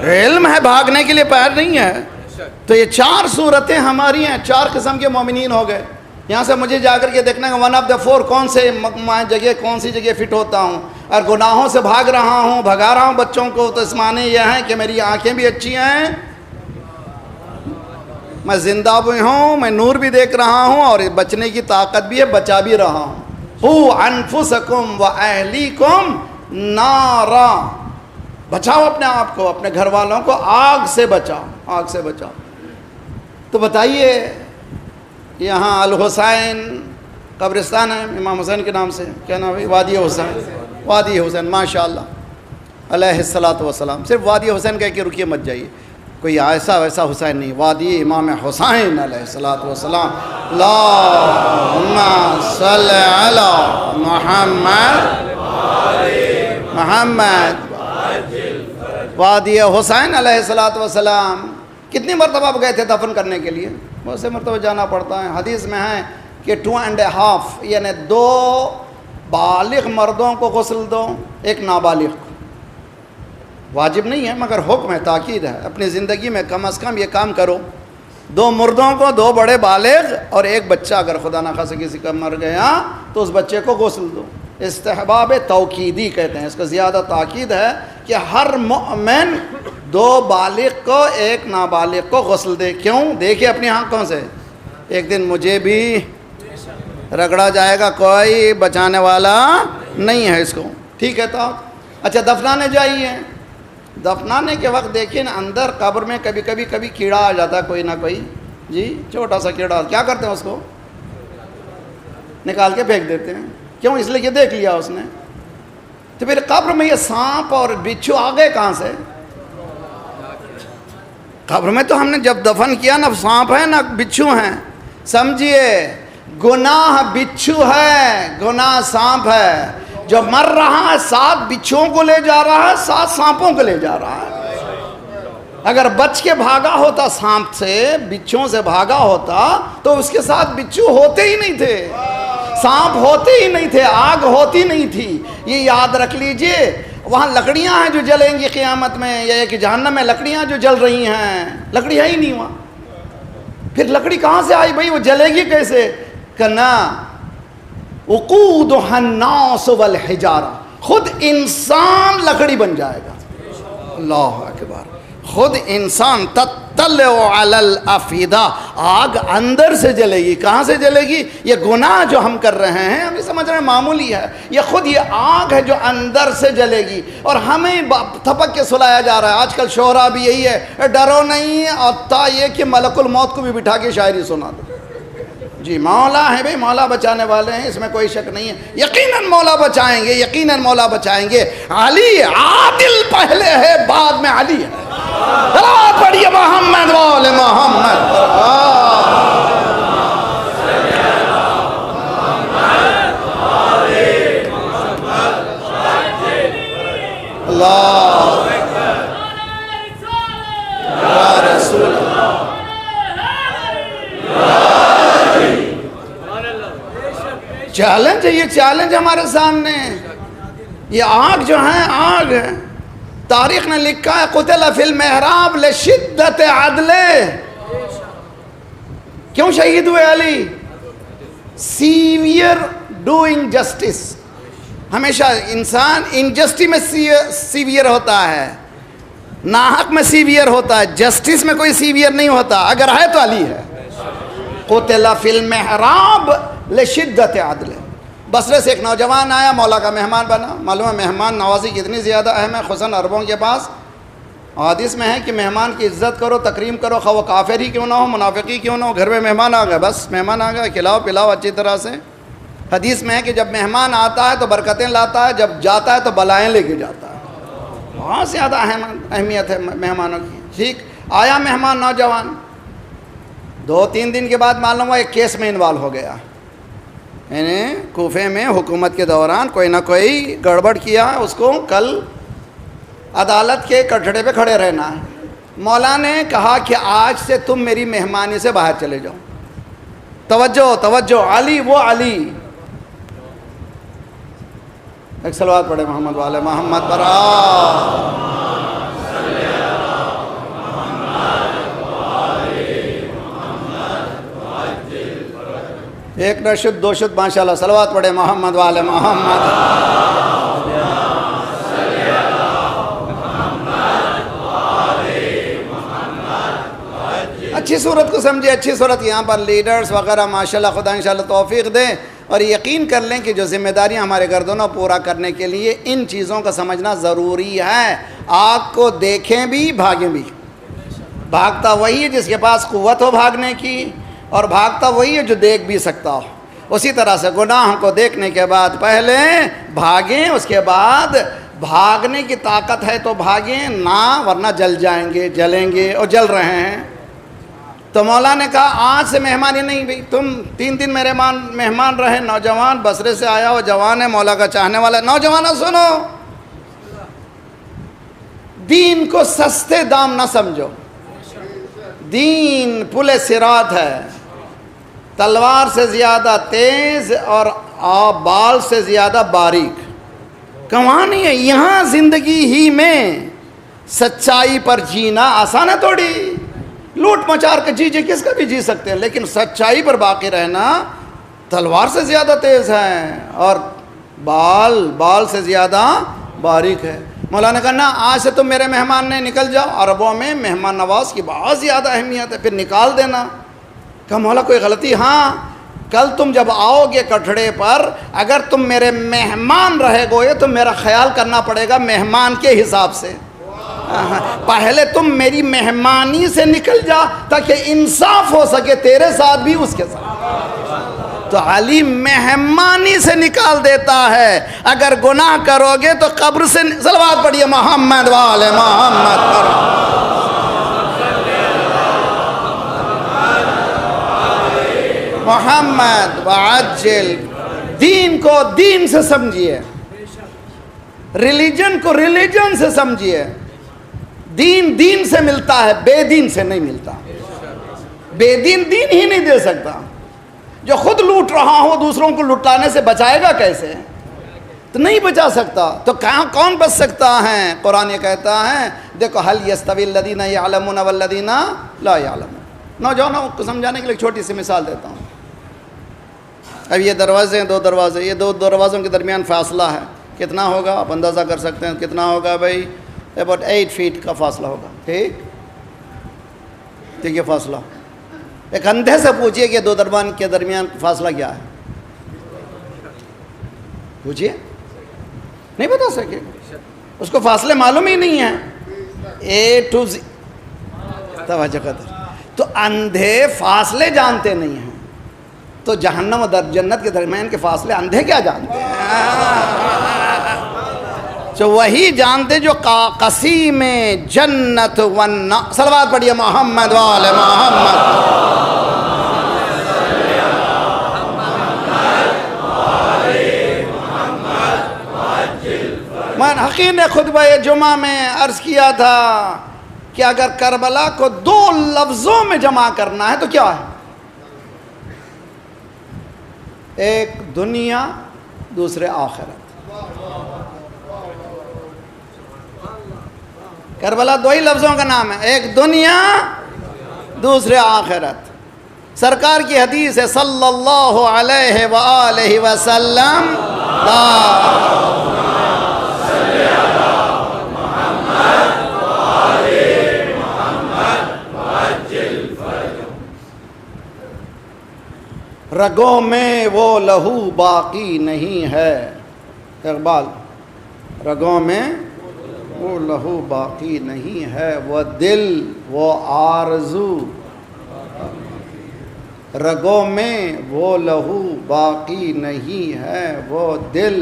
علم ہے، بھاگنے کے لیے پیر نہیں ہے۔ تو یہ 4 صورتیں ہماری ہیں، 4 قسم کے مومنین ہو گئے۔ یہاں سے مجھے جا کر کے دیکھنا ہے 1 آف the 4 کون سی جگہ فٹ ہوتا ہوں، اور گناہوں سے بھاگ رہا ہوں، بھگا رہا ہوں بچوں کو، تو اس معنی یہ ہے کہ میری آنکھیں بھی اچھی ہیں، میں زندہ بھی ہوں، میں نور بھی دیکھ رہا ہوں، اور بچنے کی طاقت بھی ہے، بچا بھی رہا ہوں۔ قوا انفسکم واہلیکم نارا، بچاؤ اپنے آپ کو، اپنے گھر والوں کو آگ سے بچاؤ، آگ سے بچاؤ۔ تو بتائیے، یہاں الحسین قبرستان ہے امام حسین کے نام سے، کیا نام ہے؟ وادی حسین، وادی حسین، ماشاءاللہ علیہ الصلاۃ والسلام۔ صرف وادی حسین کہہ کے رکیے مت جائیے، کوئی ایسا ویسا حسین نہیں، وادی امام حسین علیہ الصلاۃ والسلام۔ اللہم صلی علی محمد محمد وادی حسین علیہ الصلاۃ والسلام۔ کتنی مرتبہ آپ گئے تھے دفن کرنے کے لیے؟ بہت سے مرتبہ جانا پڑتا ہے۔ حدیث میں ہے کہ 2.5 یعنی 2 بالغ مردوں کو غسل دو، 1 نابالغ کو، واجب نہیں ہے مگر حکم ہے، تاکید ہے، اپنی زندگی میں کم از کم یہ کام کرو. 2 مردوں کو 2 بڑے بالغ اور 1 بچہ اگر خدا نخواستہ کسی کا مر گیا تو اس بچے کو غسل دو. استحباب توقیدی کہتے ہیں اس کا، زیادہ تاکید ہے کہ ہر مومن 2 بالغ کو 1 نابالغ کو غسل دے. کیوں؟ دیکھیں اپنی آنکھوں سے، ایک دن مجھے بھی رگڑا جائے گا، کوئی بچانے والا نہیں ہے اس کو. ٹھیک ہے؟ تو اچھا دفنانے جائیے، دفنانے کے وقت دیکھیں اندر قبر میں کبھی کیڑا آ جاتا ہے، کوئی نہ کوئی، جی چھوٹا سا کیڑا. کیا کرتے ہیں؟ اس کو نکال کے پھینک دیتے ہیں. کیوں؟ اس لیے کہ دیکھ لیا اس نے. تو پھر قبر میں یہ سانپ اور بچھو آ گئے کہاں سے؟ قبر میں تو ہم نے جب دفن کیا نہ سانپ ہے نہ بچھو ہیں. سمجھیے گناہ بچھو ہے، گناہ سانپ ہے. جو مر رہا ہے 7 بچھوؤں کو لے جا رہا ہے، 7 سانپوں کو لے جا رہا ہے. اگر بچ کے بھاگا ہوتا سانپ سے، بچھوؤں سے بھاگا ہوتا تو اس کے ساتھ بچھو ہوتے ہی نہیں تھے، سانپ ہوتے ہی نہیں تھے، آگ ہوتی نہیں تھی. یہ یاد رکھ لیجئے. وہاں لکڑیاں ہیں جو جلیں گی قیامت میں، یا ایک جہنم میں لکڑیاں جو جل رہی ہیں، لکڑی ہے ہی نہیں وہاں. پھر لکڑی کہاں سے آئی بھائی؟ وہ جلے گی کیسے؟ کہنا وقودها الناس والحجارہ، خود انسان لکڑی بن جائے گا. اللہ اکبر. خود انسان تطلع علی الافئدہ، آگ اندر سے جلے گی. کہاں سے جلے گی؟ یہ گناہ جو ہم کر رہے ہیں ہم یہ سمجھ رہے ہیں معمولی ہے، یہ خود یہ آگ ہے جو اندر سے جلے گی اور ہمیں تھپک کے سلایا جا رہا ہے. آج کل شعرا بھی یہی ہے، ڈرو نہیں، اور تا یہ کہ ملک الموت کو بھی بٹھا کے شاعری سنا دو. جی مولا ہے بھئی، مولا بچانے والے ہیں، اس میں کوئی شک نہیں ہے. یقیناً مولا بچائیں گے، یقیناً مولا بچائیں گے. علی عادل پہلے ہے، بعد میں علی ہے. صلوات پڑھیے محمد وآل محمد. اللہ یا رسول اللہ. چیلنج ہے، یہ چیلنج ہمارے سامنے. یہ آگ جو ہے، آگ ہے. تاریخ نے لکھا ہے قتل فی المحراب لشدت عدلہ. کیوں شہید ہوئے علی؟ Severe doing justice. ہمیشہ انسان انجسٹی میں سیویئر ہوتا ہے، ناحق میں سیویئر ہوتا ہے، جسٹس میں کوئی سیویئر نہیں ہوتا. اگر ہے تو علی ہے. قتل فی المحراب لشدت عدل. بصرے سے ایک نوجوان آیا، مولا کا مہمان بنا. معلوم ہے مہمان نوازی کتنی زیادہ اہم ہے، خصوصاً عربوں کے پاس. حدیث میں ہے کہ مہمان کی عزت کرو، تکریم کرو، خواہ وہ کافر ہی کیوں نہ ہو، منافق ہی کیوں نہ ہو. گھر میں مہمان آ گئے، بس مہمان آ گئے، کھلاؤ پلاؤ اچھی طرح سے. حدیث میں ہے کہ جب مہمان آتا ہے تو برکتیں لاتا ہے، جب جاتا ہے تو بلائیں لے کے جاتا ہے. بہت زیادہ اہمیت ہے مہمانوں کی. ٹھیک آیا مہمان نوجوان، 2-3 دن کے بعد معلوم ہوا ایک کیس میں انوالو ہو گیا. یعنی کوفے میں حکومت کے دوران کوئی نہ کوئی گڑبڑ کیا، اس کو کل عدالت کے کٹڑے پہ کھڑے رہنا ہے. مولا نے کہا کہ آج سے تم میری مہمانی سے باہر چلے جاؤ. توجہ توجہ، علی وہ علی. ایک صلوات پڑھے محمد والے محمد پر. ایک نشد 2 شد ماشاءاللہ. صلوات پڑھے محمد والے محمد. اچھی صورت کو سمجھے، اچھی صورت. یہاں پر لیڈرز وغیرہ ماشاءاللہ خدا انشاءاللہ توفیق دے، اور یقین کر لیں کہ جو ذمہ داریاں ہمارے گردنوں پورا کرنے کے لیے ان چیزوں کا سمجھنا ضروری ہے. آگ کو دیکھیں بھی بھاگیں بھی. بھاگتا وہی ہے جس کے پاس قوت ہو بھاگنے کی، اور بھاگتا وہی ہے جو دیکھ بھی سکتا ہو. اسی طرح سے گناہ کو دیکھنے کے بعد پہلے بھاگیں، اس کے بعد بھاگنے کی طاقت ہے تو بھاگیں نہ، ورنہ جل جائیں گے، جلیں گے اور جل رہے ہیں. تو مولا نے کہا آج سے مہمانی نہیں بھئی، تم 3 دن میرے مہمان رہے. نوجوان بصرے سے آیا، وہ جوان ہے، مولا کا چاہنے والا ہے. نوجوانوں سنو، دین کو سستے دام نہ سمجھو. دین پل صراط ہے، تلوار سے زیادہ تیز اور بال سے زیادہ باریک. کہاں نہیں ہے، یہاں زندگی ہی میں سچائی پر جینا آسان ہے تھوڑی، لوٹ مچار کے جی کس کا بھی جی سکتے ہیں، لیکن سچائی پر باقی رہنا تلوار سے زیادہ تیز ہے اور بال سے زیادہ باریک ہے۔ مولانا نے کہا نا آج سے تم میرے مہمان نے نکل جاؤ، عربوں میں مہمان نواز کی بہت زیادہ اہمیت ہے، پھر نکال دینا۔ کہا مولا کوئی غلطی؟ ہاں، کل تم جب آؤ گے کٹھڑے پر، اگر تم میرے مہمان رہے گے تو میرا خیال کرنا پڑے گا مہمان کے حساب سے، پہلے تم میری مہمانی سے نکل جا تاکہ انصاف ہو سکے تیرے ساتھ بھی اس کے ساتھ۔ تو علی مہمانی سے نکال دیتا ہے، اگر گناہ کرو گے تو قبر سے صلوات پڑھیے محمد والے محمد پر۔ محمد وعجل، دین کو دین سے سمجھیے، ریلیجن کو ریلیجن سے سمجھیے۔ دین دین سے ملتا ہے، بے دین سے نہیں ملتا۔ بے دین دین ہی نہیں دے سکتا۔ جو خود لوٹ رہا ہو دوسروں کو لٹانے سے بچائے گا کیسے؟ تو نہیں بچا سکتا۔ تو کون بچ سکتا ہے؟ قرآن یہ کہتا ہے دیکھو حل یستوی الذین یعلمون والذین لا یعلمون۔ نوجوانوں کو سمجھانے کے لیے ایک چھوٹی سی مثال دیتا ہوں۔ اب یہ دروازے ہیں، 2 دروازے، یہ 2 دروازوں کے درمیان فاصلہ ہے، کتنا ہوگا آپ اندازہ کر سکتے ہیں کتنا ہوگا بھائی؟ اباؤٹ 8 فیٹ کا فاصلہ ہوگا، ٹھیک؟ یہ فاصلہ ایک اندھے سے پوچھئے کہ 2 دربان کے درمیان فاصلہ کیا ہے، پوچھئے، نہیں بتا سکے، اس کو فاصلے معلوم ہی نہیں ہیں۔ A to Z، توجہ کرتے، تو اندھے فاصلے جانتے نہیں ہیں، تو جہنم و جنت کے درمیان کے فاصلے اندھے کیا جانتے ہیں؟ تو وہی جانتے جو قسیم جنت والنار۔ صلوات پڑھیے محمد والے محمد۔ میں حقیر نے خطبہ جمعہ میں عرض کیا تھا کہ اگر کربلا کو 2 لفظوں میں جمع کرنا ہے تو کیا ہے؟ ایک دنیا، دوسرے آخرت۔ کربلا 2 ہی لفظوں کا نام ہے، ایک دنیا، دوسرے آخرت۔ سرکار کی حدیث ہے صلی اللہ علیہ وآلہ وسلم، رگوں میں وہ لہو باقی نہیں ہے، اقبال، رگوں میں وہ لہو باقی نہیں ہے، وہ دل وہ آرزو، رگوں میں وہ لہو باقی نہیں ہے، وہ دل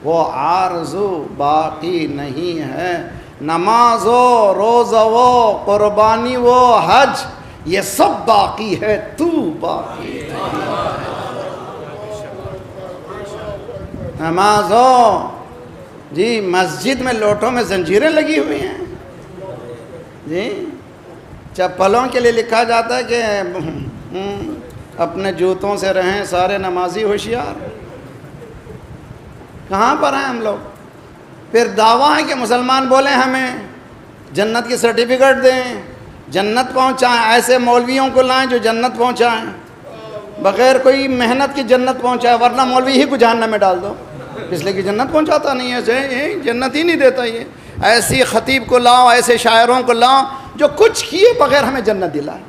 وہ آرزو باقی نہیں ہے، نماز و روزہ و قربانی و حج یہ سب باقی ہے، تو باقی نہیں ہے۔ نماز ہو جی، مسجد میں لوٹوں میں زنجیریں لگی ہوئی ہیں جی، چپلوں کے لیے لکھا جاتا ہے کہ اپنے جوتوں سے رہیں سارے نمازی ہوشیار۔ کہاں پر ہیں ہم لوگ؟ پھر دعویٰ ہے کہ مسلمان بولیں ہمیں جنت کی سرٹیفکیٹ دیں، جنت پہنچائیں، ایسے مولویوں کو لائیں جو جنت پہنچائیں، بغیر کوئی محنت کی جنت پہنچائے، ورنہ مولوی ہی کو جہنم میں ڈال دو، اس لیے کہ جنت پہنچاتا نہیں ہے، جنت ہی نہیں دیتا۔ یہ ایسی خطیب کو لاؤ، ایسے شاعروں کو لاؤ جو کچھ کیے بغیر ہمیں جنت دلائے۔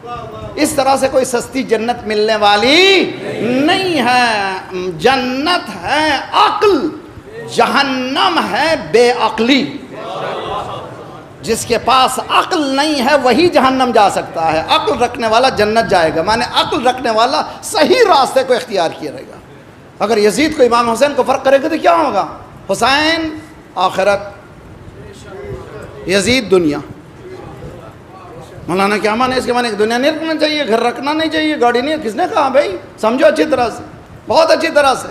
اس طرح سے کوئی سستی جنت ملنے والی نہیں ہے۔ جنت ہے عقل، جہنم ہے بے عقلی۔ جس کے پاس عقل نہیں ہے وہی جہنم جا سکتا ہے، عقل رکھنے والا جنت جائے گا، معنی عقل رکھنے والا صحیح راستے کو اختیار کیا رہے گا۔ اگر یزید کو امام حسین کو فرق کرے گا تو کیا ہوگا؟ حسین آخرت، یزید دنیا۔ مولانا کیا مانے اس کے معنی دنیا نہیں رکھنا چاہیے، گھر رکھنا نہیں چاہیے، گاڑی نہیں، کس نے کہا بھائی؟ سمجھو اچھی طرح سے، بہت اچھی طرح سے۔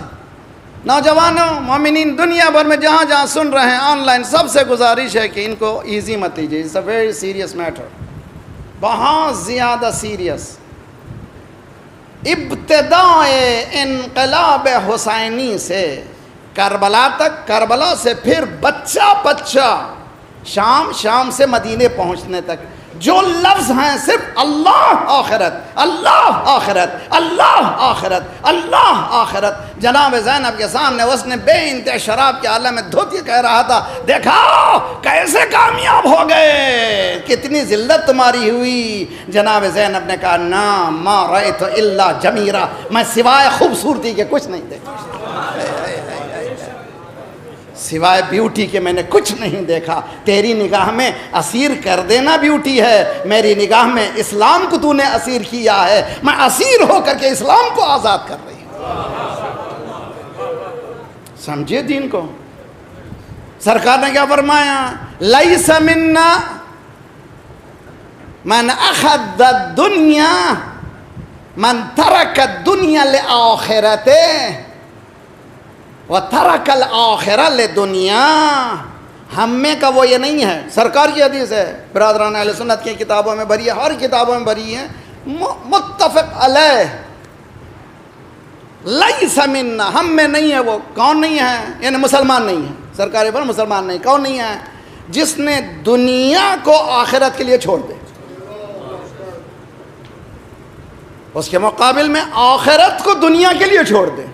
نوجوانوں، مومنین دنیا بھر میں جہاں جہاں سن رہے ہیں آن لائن، سب سے گزارش ہے کہ ان کو ایزی مت لیجیے، it's a very serious matter, بہت زیادہ سیریس۔ ابتداء انقلاب حسینی سے کربلا تک، کربلا سے پھر بچہ بچہ شام، شام سے مدینے پہنچنے تک جو لفظ ہیں صرف اللہ آخرت، اللہ آخرت، اللہ آخرت، اللہ آخرت۔ جناب زینب کے سامنے اس نے بے انتہا شراب کے عالم میں دھوتی کہہ رہا تھا، دیکھا کیسے کامیاب ہو گئے، کتنی ذلت تمہاری ہوئی۔ جناب زینب نے کہا نا ما رأیت الا جمیرہ، میں سوائے خوبصورتی کے کچھ نہیں دیکھا، سوائے بیوٹی کے میں نے کچھ نہیں دیکھا۔ تیری نگاہ میں اسیر کر دینا بیوٹی ہے، میری نگاہ میں اسلام کو تو نے اسیر کیا ہے، میں اسیر ہو کر کے اسلام کو آزاد کر رہی ہوں۔ سمجھے دین کو؟ سرکار نے کیا فرمایا؟ لیس منا من اخذ الدنیا من ترک الدنیا لآخرتے وَتَرَكَ الْآخِرَةَ لِدُنْيَا۔ ہم میں کا وہ یہ نہیں ہے، سرکار کی حدیث ہے، برادران اہل سنت کی کتابوں میں بھری ہے، ہر کتابوں میں بھری ہے، متفق علیہ۔ لیس منا، ہم میں نہیں ہے وہ، کون نہیں ہے؟ یعنی مسلمان نہیں ہے، سرکار پر مسلمان نہیں، کون نہیں ہے؟ جس نے دنیا کو آخرت کے لیے چھوڑ دے، اس کے مقابل میں آخرت کو دنیا کے لیے چھوڑ دے۔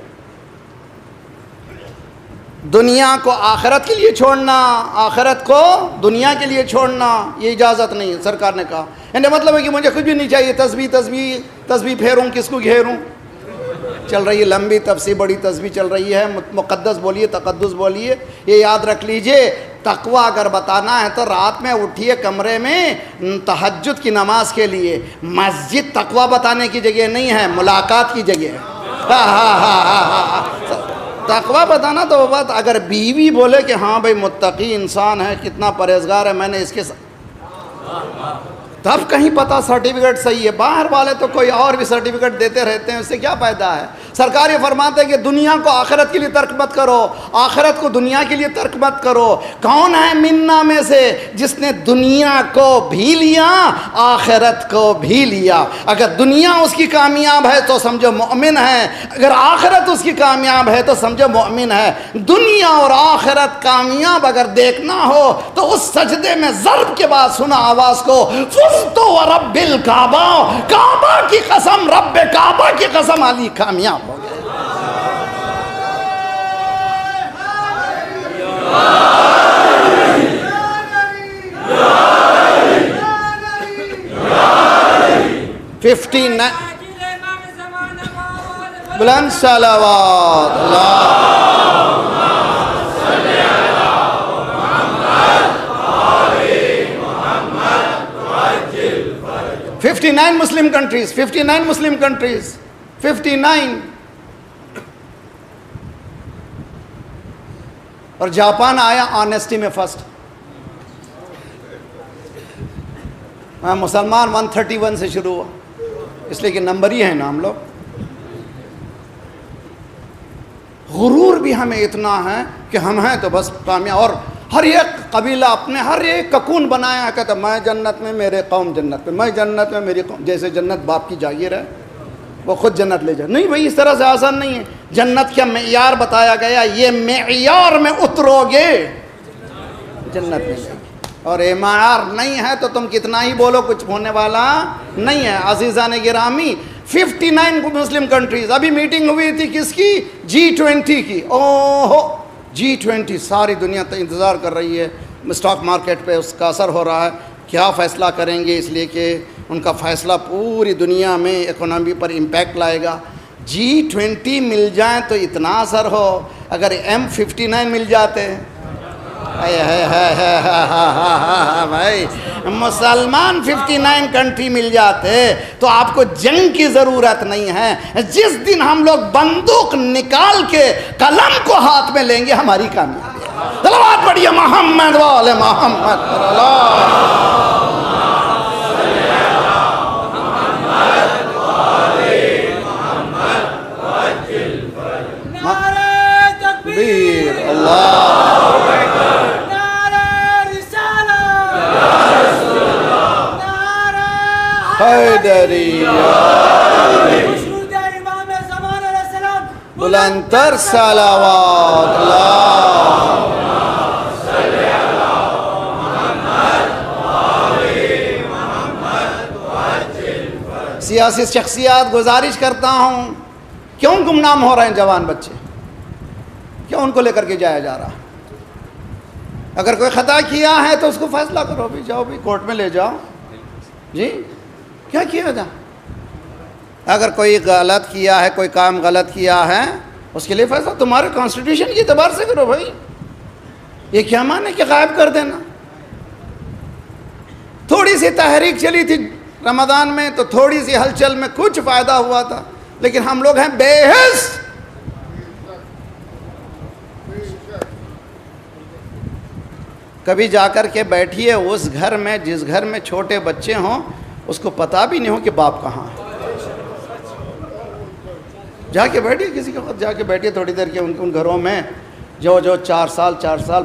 دنیا کو آخرت کے لیے چھوڑنا، آخرت کو دنیا کے لیے چھوڑنا، یہ اجازت نہیں ہے، سرکار نے کہا۔ یعنی مطلب ہے کہ مجھے کچھ بھی نہیں چاہیے، تسبیح پھیروں، کس کو گھیروں؟ چل رہی ہے لمبی تفسیر، بڑی تسبیح چل رہی ہے، مقدس بولیے، تقدس بولیے۔ یہ یاد رکھ لیجئے، تقویٰ اگر بتانا ہے تو رات میں اٹھیے کمرے میں تہجد کی نماز کے لیے۔ مسجد تقویٰ بتانے کی جگہ نہیں ہے، ملاقات کی جگہ ہے۔ تقویٰ بتانا تو وہ بات، اگر بیوی بولے کہ ہاں بھائی متقی انسان ہے، کتنا پرہیزگار ہے، میں نے اس کے تب کہیں پتہ سرٹیفکیٹ صحیح ہے۔ باہر والے تو کوئی اور بھی سرٹیفکیٹ دیتے رہتے ہیں، اس سے کیا فائدہ ہے؟ سرکار یہ فرماتے ہیں کہ دنیا کو آخرت کے لیے ترک مت کرو، آخرت کو دنیا کے لیے ترک مت کرو۔ کون ہے منا میں سے جس نے دنیا کو بھی لیا، آخرت کو بھی لیا؟ اگر دنیا اس کی کامیاب ہے تو سمجھو مومن ہے، اگر آخرت اس کی کامیاب ہے تو سمجھو مومن ہے۔ دنیا اور آخرت کامیاب اگر دیکھنا ہو تو اس سجدے میں ضرب کے بعد سنا آواز کو، فزتو ورب الکعبہ، کعبہ کی قسم، رب کعبہ کی قسم، علی کامیاب ہو گئے۔ بلند صلوات اللہ 59 Muslim countries, 59 Muslim countries, 59۔ اور جاپان آیا آنیسٹی میں فرسٹ۔ مسلمان 131 سے شروع ہوا، اس لیے کہ نمبر ہی ہے نا ہم لوگ۔ غرور بھی ہمیں اتنا ہے کہ ہم ہیں تو بس کامیاب، اور ہر ایک قبیلہ اپنے ہر ایک ککون بنایا ہے، کہتا میں جنت میں، میرے قوم جنت میں، میں جنت میں، میری قوم۔ جیسے جنت باپ کی جاگیر ہے، وہ خود جنت لے جائے۔ نہیں بھائی، اس طرح سے آسان نہیں ہے۔ جنت کا معیار بتایا گیا، یہ معیار میں اترو گے جنت میں جائے گے، اور یہ معیار نہیں ہے تو تم کتنا ہی بولو کچھ ہونے والا نہیں ہے۔ عزیزان گرامی، 59 مسلم کنٹریز، ابھی میٹنگ ہوئی تھی کس کی؟ G20 کی۔ اوہو، G20 ساری دنیا انتظار کر رہی ہے، اسٹاک مارکیٹ پہ اس کا اثر ہو رہا ہے، کیا فیصلہ کریں گے، اس لیے کہ ان کا فیصلہ پوری دنیا میں اکنامی پر امپیکٹ لائے گا۔ G20 مل جائیں تو اتنا اثر ہو، اگر M59 مل جاتے بھائی، مسلمان 59 کنٹری مل جاتے تو آپ کو جنگ کی ضرورت نہیں ہے۔ جس دن ہم لوگ بندوق نکال کے قلم کو ہاتھ میں لیں گے، ہماری کامیابی ہے۔ صلوات پڑھیے محمد والے محمد۔ تکبیر، اللہ بلندتر صلوات اللہ سیاسی شخصیات گزارش کرتا ہوں، کیوں گمنام ہو رہے ہیں جوان بچے؟ کیوں ان کو لے کر کے جایا جا رہا؟ اگر کوئی خطا کیا ہے تو اس کو فیصلہ کرو بھی، جاؤ بھی کورٹ میں لے جاؤ، جی کیا کیا تھا؟ اگر کوئی غلط کیا ہے، کوئی کام غلط کیا ہے، اس کے لیے فیصلہ تمہارے کانسٹیٹیوشن کے اعتبار سے کرو بھائی. یہ کیا مانے کہ غائب کر دینا؟ تھوڑی سی تحریک چلی تھی رمضان میں تو تھوڑی سی ہلچل میں کچھ فائدہ ہوا تھا، لیکن ہم لوگ ہیں بے حس. کبھی جا کر کے بیٹھیے اس گھر میں جس گھر میں چھوٹے بچے ہوں، اس کو پتہ بھی نہیں ہو کہ باپ کہاں ہے. جا کے بیٹھیے، کسی کے وقت جا کے بیٹھیے تھوڑی دیر کے ان گھروں میں جو 4 سال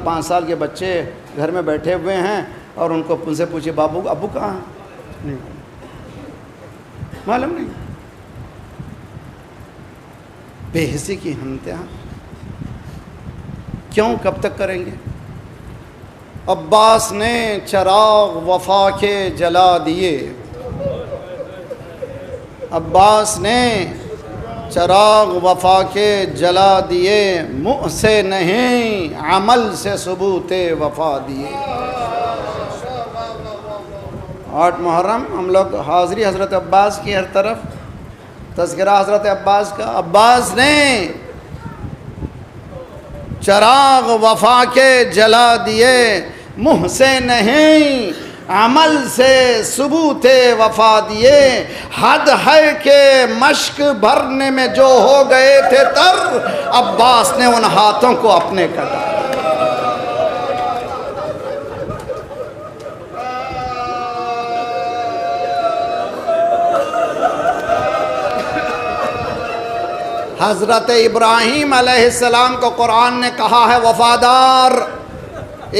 5 سال کے بچے گھر میں بیٹھے ہوئے ہیں، اور ان سے پوچھیے ابو کہاں ہیں؟ نہیں معلوم، نہیں. بے حسی کی انتہا. کیوں؟ کب تک کریں گے؟ عباس نے چراغ وفا کے جلا دیے، عباس نے چراغ وفا کے جلا دیے، منہ سے نہیں عمل سے ثبوت وفا دیے. 8 محرم ہم لوگ حاضری حضرت عباس کی، ہر طرف تذکرہ حضرت عباس کا. عباس نے چراغ وفا کے جلا دیے، منہ سے نہیں عمل سے ثبوت وفا دیے. حد ہے کہ مشک بھرنے میں جو ہو گئے تھے تر، عباس نے ان ہاتھوں کو اپنے کٹا. حضرت ابراہیم علیہ السلام کو قرآن نے کہا ہے وفادار.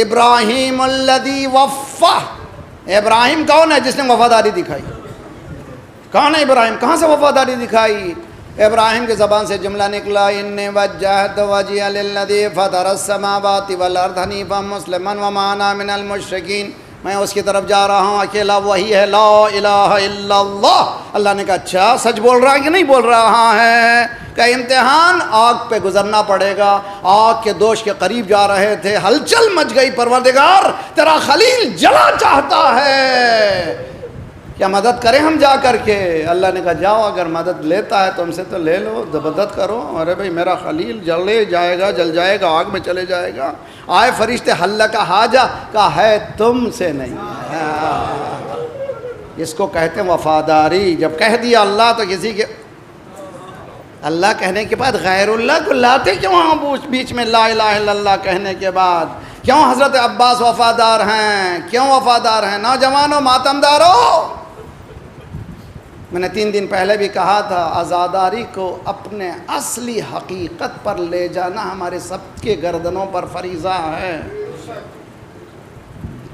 ابراہیم الذی وفا. ابراہیم کون ہے جس نے وفاداری دکھائی؟ کون ہے ابراہیم؟ کہاں سے وفاداری دکھائی؟ ابراہیم کی زبان سے جملہ نکلا، انی وجہت وجہی للذی فطر السماوات والارض حنیفا مسلما وما انا من المشرکین. میں اس کی طرف جا رہا ہوں، اکیلا وہی ہے، لا الہ الا اللہ. اللہ نے کہا اچھا سچ بول رہا ہے کہ نہیں بول رہا ہے؟ کہ امتحان آگ پہ گزرنا پڑے گا. آگ کے دوش کے قریب جا رہے تھے، ہلچل مچ گئی. پروردگار تیرا خلیل جلا چاہتا ہے، کیا مدد کریں ہم جا کر کے؟ اللہ نے کہا جاؤ، اگر مدد لیتا ہے تم سے تو لے لو، مدد کرو. ارے بھائی میرا خلیل جلے جائے گا، جل جائے گا، آگ میں چلے جائے گا. آئے فرشتے، حل کا حاجہ، کہا ہے تم سے نہیں. اس کو کہتے ہیں وفاداری. جب کہہ دیا اللہ تو کسی کے اللہ کہنے کے بعد غیر اللہ کو لاتے کیوں ہم بیچ میں؟ لا الہ الا اللہ کہنے کے بعد کیوں حضرت عباس وفادار ہیں؟ کیوں وفادار ہیں؟ نوجوانوں، ماتمداروں، میں نے 3 دن پہلے بھی کہا تھا، عزاداری کو اپنے اصلی حقیقت پر لے جانا ہمارے سب کے گردنوں پر فریضہ ہے.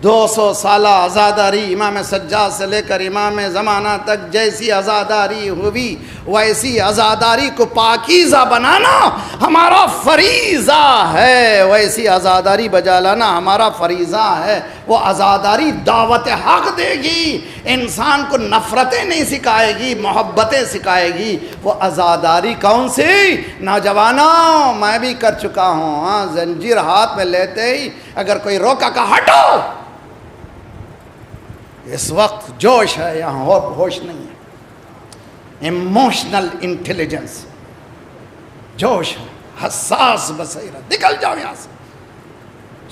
200 سالہ عزاداری امام سجاد سے لے کر امام زمانہ تک جیسی عزاداری ہوئی ویسی عزاداری کو پاکیزہ بنانا ہمارا فریضہ ہے، ویسی عزاداری بجا لانا ہمارا فریضہ ہے. وہ عزاداری دعوت حق دے گی، انسان کو نفرتیں نہیں سکھائے گی، محبتیں سکھائے گی. وہ عزاداری کون سی؟ نوجوانوں، میں بھی کر چکا ہوں. زنجیر ہاتھ میں لیتے ہی اگر کوئی روکا کہ ہٹو، اس وقت جوش ہے یہاں اور ہوش نہیں ہے. ایموشنل انٹیلیجنس، جوش ہے، حساس بصیرت. نکل جاؤ یہاں سے.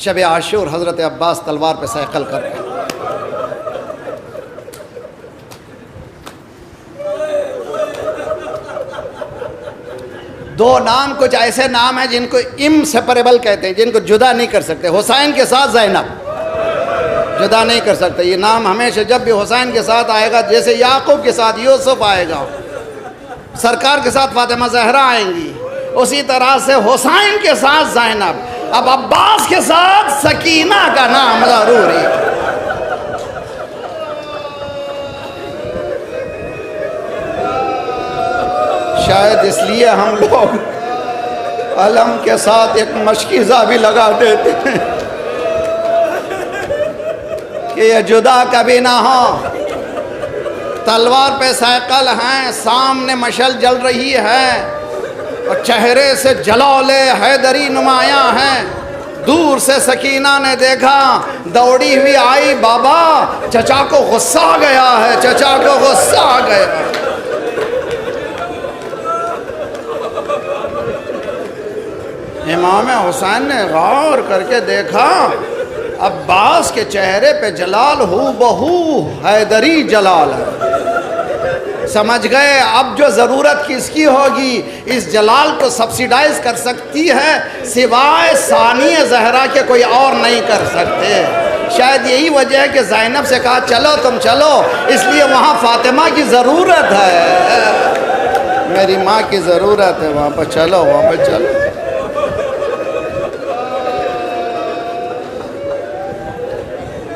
شب عاشور حضرت عباس تلوار پہ سائیکل کر رہے ہیں. دو نام کچھ ایسے نام ہیں جن کو امسیپریبل کہتے ہیں، جن کو جدا نہیں کر سکتے. حسین کے ساتھ زینب جدا نہیں کر سکتے. یہ نام ہمیشہ جب بھی حسین کے ساتھ آئے گا، جیسے یعقوب کے ساتھ یوسف آئے گا، سرکار کے ساتھ فاطمہ زہرا آئیں گی، اسی طرح سے حسین کے ساتھ زینب. اب عباس کے ساتھ سکینہ کا نام ضروری. شاید اس لیے ہم لوگ علم کے ساتھ ایک مشکیزہ بھی لگا دیتے ہیں کہ یہ جدا کبھی نہ ہو. تلوار پہ سائیکل ہیں، سامنے مشعل جل رہی ہے اور چہرے سے جلال حیدری نمایاں ہیں۔ دور سے سکینہ نے دیکھا، دوڑی ہوئی آئی، بابا چچا کو غصہ آ گیا ہے، چچا کو غصہ آ گیا ہے۔ امام حسین نے غور کر کے دیکھا، عباس کے چہرے پہ جلال ہو بہو حیدری جلال ہے۔ سمجھ گئے اب جو ضرورت کس کی ہوگی، اس جلال کو سبسیڈائز کر سکتی ہے سوائے ثانی زہرا کے کوئی اور نہیں کر سکتے۔ شاید یہی وجہ ہے کہ زینب سے کہا چلو تم چلو، اس لیے وہاں فاطمہ کی ضرورت ہے، میری ماں کی ضرورت ہے، وہاں پہ چلو، وہاں پہ چلو۔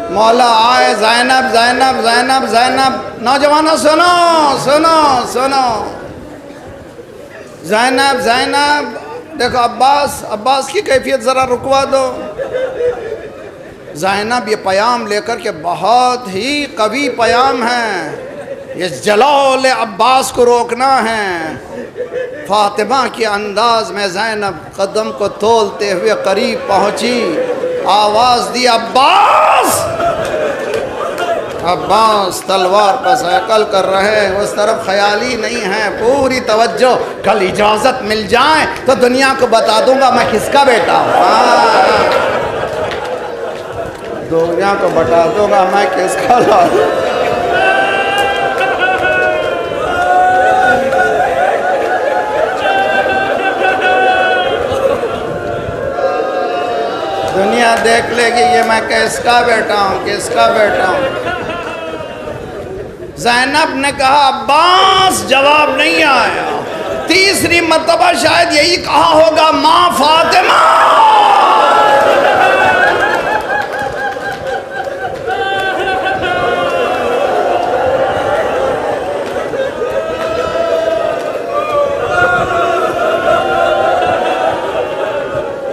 مولا آئے، زینب زینب زینب زینب، نوجوانوں سنو سنو سنو، زینب زینب، دیکھو عباس کی کیفیت ذرا رکوا دو۔ زینب یہ پیام لے کر کے بہت ہی قوی پیام ہے، یہ جلال عباس کو روکنا ہے۔ فاطمہ کے انداز میں زینب قدم کو تولتے ہوئے قریب پہنچی، آواز دی، عباس! عباس تلوار پر سائیکل کر رہے، اس طرف خیالی نہیں ہے، پوری توجہ۔ کل اجازت مل جائے تو دنیا کو بتا دوں گا میں کس کا بیٹا ہوں، دنیا کو بتا دوں گا میں کس کا لال۔ دنیا دیکھ لے گی یہ میں کس کا بیٹا ہوں، کس کا بیٹا ہوں۔ زینب نے کہا عباس، جواب نہیں آیا۔ تیسری مرتبہ شاید یہی کہا ہوگا، ماں فاطمہ!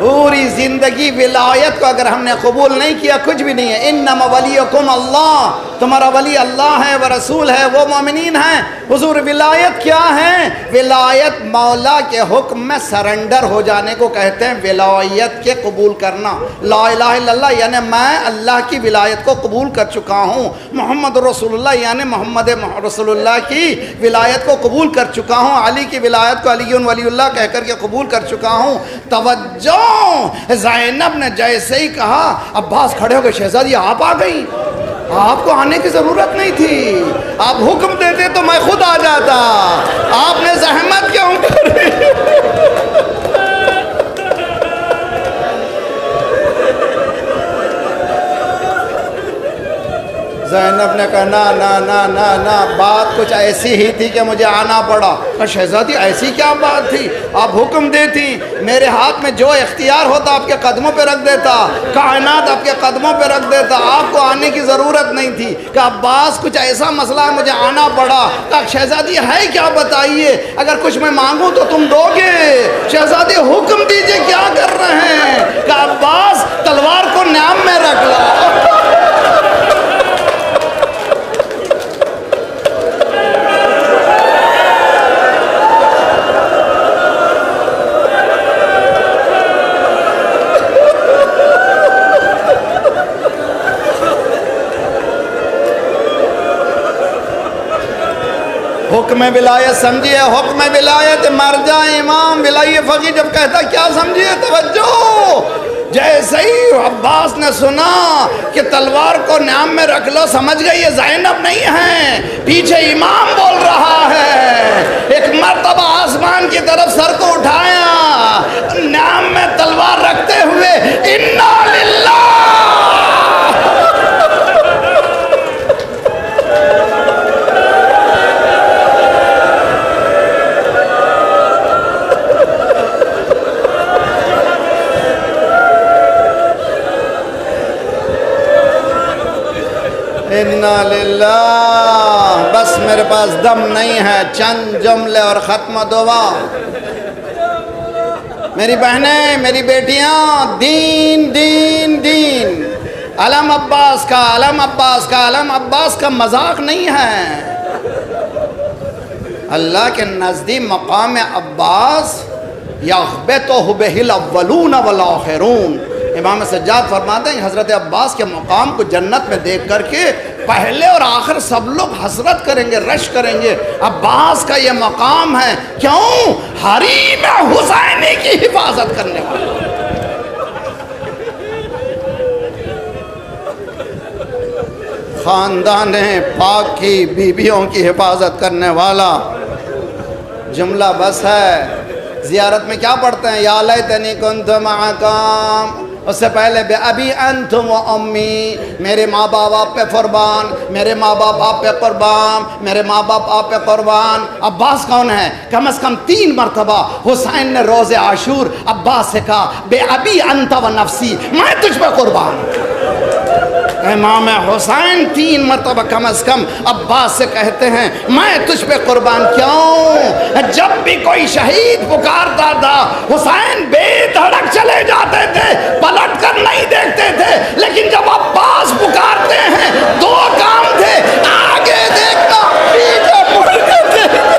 پوری زندگی ولایت کو اگر ہم نے قبول نہیں کیا کچھ بھی نہیں ہے۔ انما ولیکم اللہ، تمہارا ولی اللہ ہے، وہ رسول ہے، وہ مومنین ہیں۔ حضور ولایت کیا ہے؟ ولایت مولا کے حکم میں سرنڈر ہو جانے کو کہتے ہیں، ولایت کے قبول کرنا۔ لا الہ الا اللہ یعنی میں اللہ کی ولایت کو قبول کر چکا ہوں، محمد رسول اللہ یعنی محمد رسول اللہ کی ولایت کو قبول کر چکا ہوں، علی کی ولایت کو علی ولی اللہ کہہ کر کے قبول کر چکا ہوں۔ توجہ! زینب نے جیسے ہی کہا، عباس کھڑے ہو گئے، شہزادی آپ آ گئی، آپ کو آنے کی ضرورت نہیں تھی، آپ حکم دیتے تو میں خود آ جاتا، آپ نے زحمت کیوں کری؟ زینب نے کہا نا نا نا نا نا، بات کچھ ایسی ہی تھی کہ مجھے آنا پڑا۔ کہا شہزادی ایسی کیا بات تھی، آپ حکم دیتی، میرے ہاتھ میں جو اختیار ہوتا آپ کے قدموں پہ رکھ دیتا، کائنات آپ کے قدموں پہ رکھ دیتا، آپ کو آنے کی ضرورت نہیں تھی۔ کہا عباس کچھ ایسا مسئلہ ہے مجھے آنا پڑا۔ کہا شہزادی ہے کیا بتائیے، اگر کچھ میں مانگوں تو تم دو گے؟ شہزادی حکم دیجئے کیا کر رہے ہیں؟ کہا عباس تلوار کو نیام میں رکھ لو۔ حکم ولایت سمجھیے، حکم ولایت مرجع امام ولائی فقی جب کہتا کیا سمجھیے، توجہ! جیسے ہی عباس نے سنا کہ تلوار کو نیام میں رکھ لو، سمجھ گئے یہ زینب نہیں ہے، پیچھے امام بول رہا ہے۔ ایک مرتبہ آسمان کی طرف سر کو اٹھایا، نیام میں تلوار رکھتے ہوئے انا للہ! انا للہ! بس میرے پاس دم نہیں ہے، چند جملے اور ختم دعا۔ میری بہنیں، میری بیٹیاں، دین دین دین، علم عباس کا، علم عباس کا، علم عباس کا مذاق نہیں ہے۔ اللہ کے نزدیک مقام عباس یغبطہ بہ الاولون والآخرون، امام سجاد فرماتے ہیں حضرت عباس کے مقام کو جنت میں دیکھ کر کے پہلے اور آخر سب لوگ حسرت کریں گے، رش کریں گے، عباس کا یہ مقام ہے، کیوں؟ حریم حسینی کی حفاظت کرنے والا، خاندان پاک کی بیویوں کی حفاظت کرنے والا۔ جملہ بس ہے۔ زیارت میں کیا پڑھتے ہیں؟ یا لیتنی کنت معکم، اس سے پہلے بے ابی انتم و امی، میرے ماں باپ آپ پہ قربان، میرے ماں باپ آپ پہ قربان، میرے ماں باپ آپ پہ قربان۔ عباس کون ہے؟ کم از کم 3 مرتبہ حسین نے روز عاشور عباس سے کہا بے ابی انت و نفسی، میں تجھ پہ قربان ہوں۔ امام حسین 3 مرتبہ کم از کم عباس سے کہتے ہیں میں تجھ پہ قربان۔ کیوں؟ جب بھی کوئی شہید پکارتا تھا حسین بے دھڑک چلے جاتے تھے، پلٹ کر نہیں دیکھتے تھے، لیکن جب عباس پکارتے ہیں 2 کام تھے، آگے دیکھنا، پیچھے مڑ کے دیکھنا۔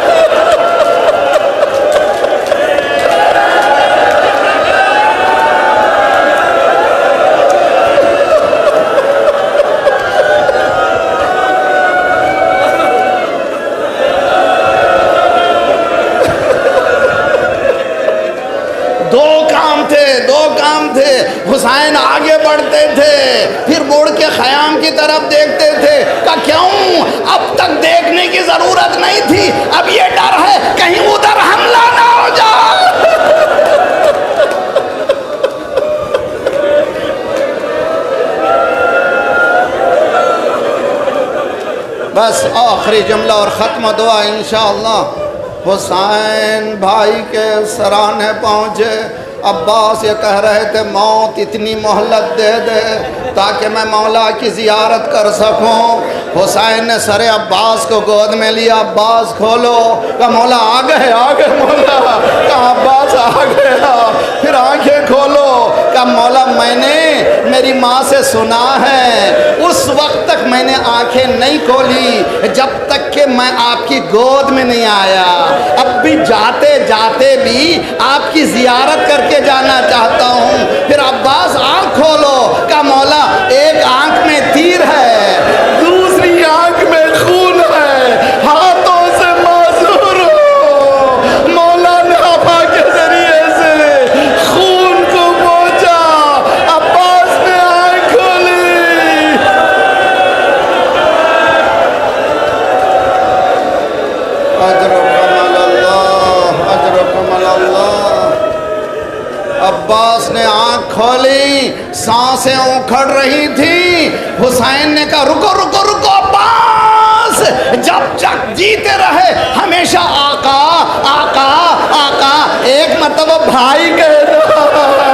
دو کام تھے، حسین آگے بڑھتے تھے، پھر مڑ کے خیام کی طرف دیکھتے تھے، کہ کیوں؟ اب تک دیکھنے کی ضرورت نہیں تھی، اب یہ ڈر ہے کہیں ادھر حملہ نہ ہو جائے۔ بس آخری جملہ اور ختم دعا انشاءاللہ۔ حسین بھائی کے سرانے پہنچے، عباس یہ کہہ رہے تھے موت اتنی مہلت دے دے تاکہ میں مولا کی زیارت کر سکوں۔ حسین نے سر عباس کو گود میں لیا، عباس کھولو، کہا مولا آ گئے مولا، کہا عباس آ گیا، پھر آنکھیں کھولو، کہا مولا میں نے میری ماں سے سنا ہے، اس وقت تک میں نے آنکھیں نہیں کھولی جب تک کہ میں آپ کی گود میں نہیں آیا، اب بھی جاتے جاتے بھی آپ کی زیارت کر کے جانا چاہتا ہوں۔ پھر عباس آنکھ کھولو، کہا مولا ایک آنکھ میں تیر ہے، دوسری آنکھ میں خون ہے، ہاتھوں سے معذور ہو۔ مولا نے عبا کے ذریعے سے خون کو پہنچا، عباس نے آنکھ کھولی۔ اجرکم اللہ، اجرکم اللہ۔ عباس نے آنکھ کھولی، سانسیں اکھڑ رہی تھی، حسین نے کہا رکو رکو رکو عباس، جب تک جیتے رہے ہمیشہ آقا آقا آقا، ایک مرتبہ بھائی کہہ دو۔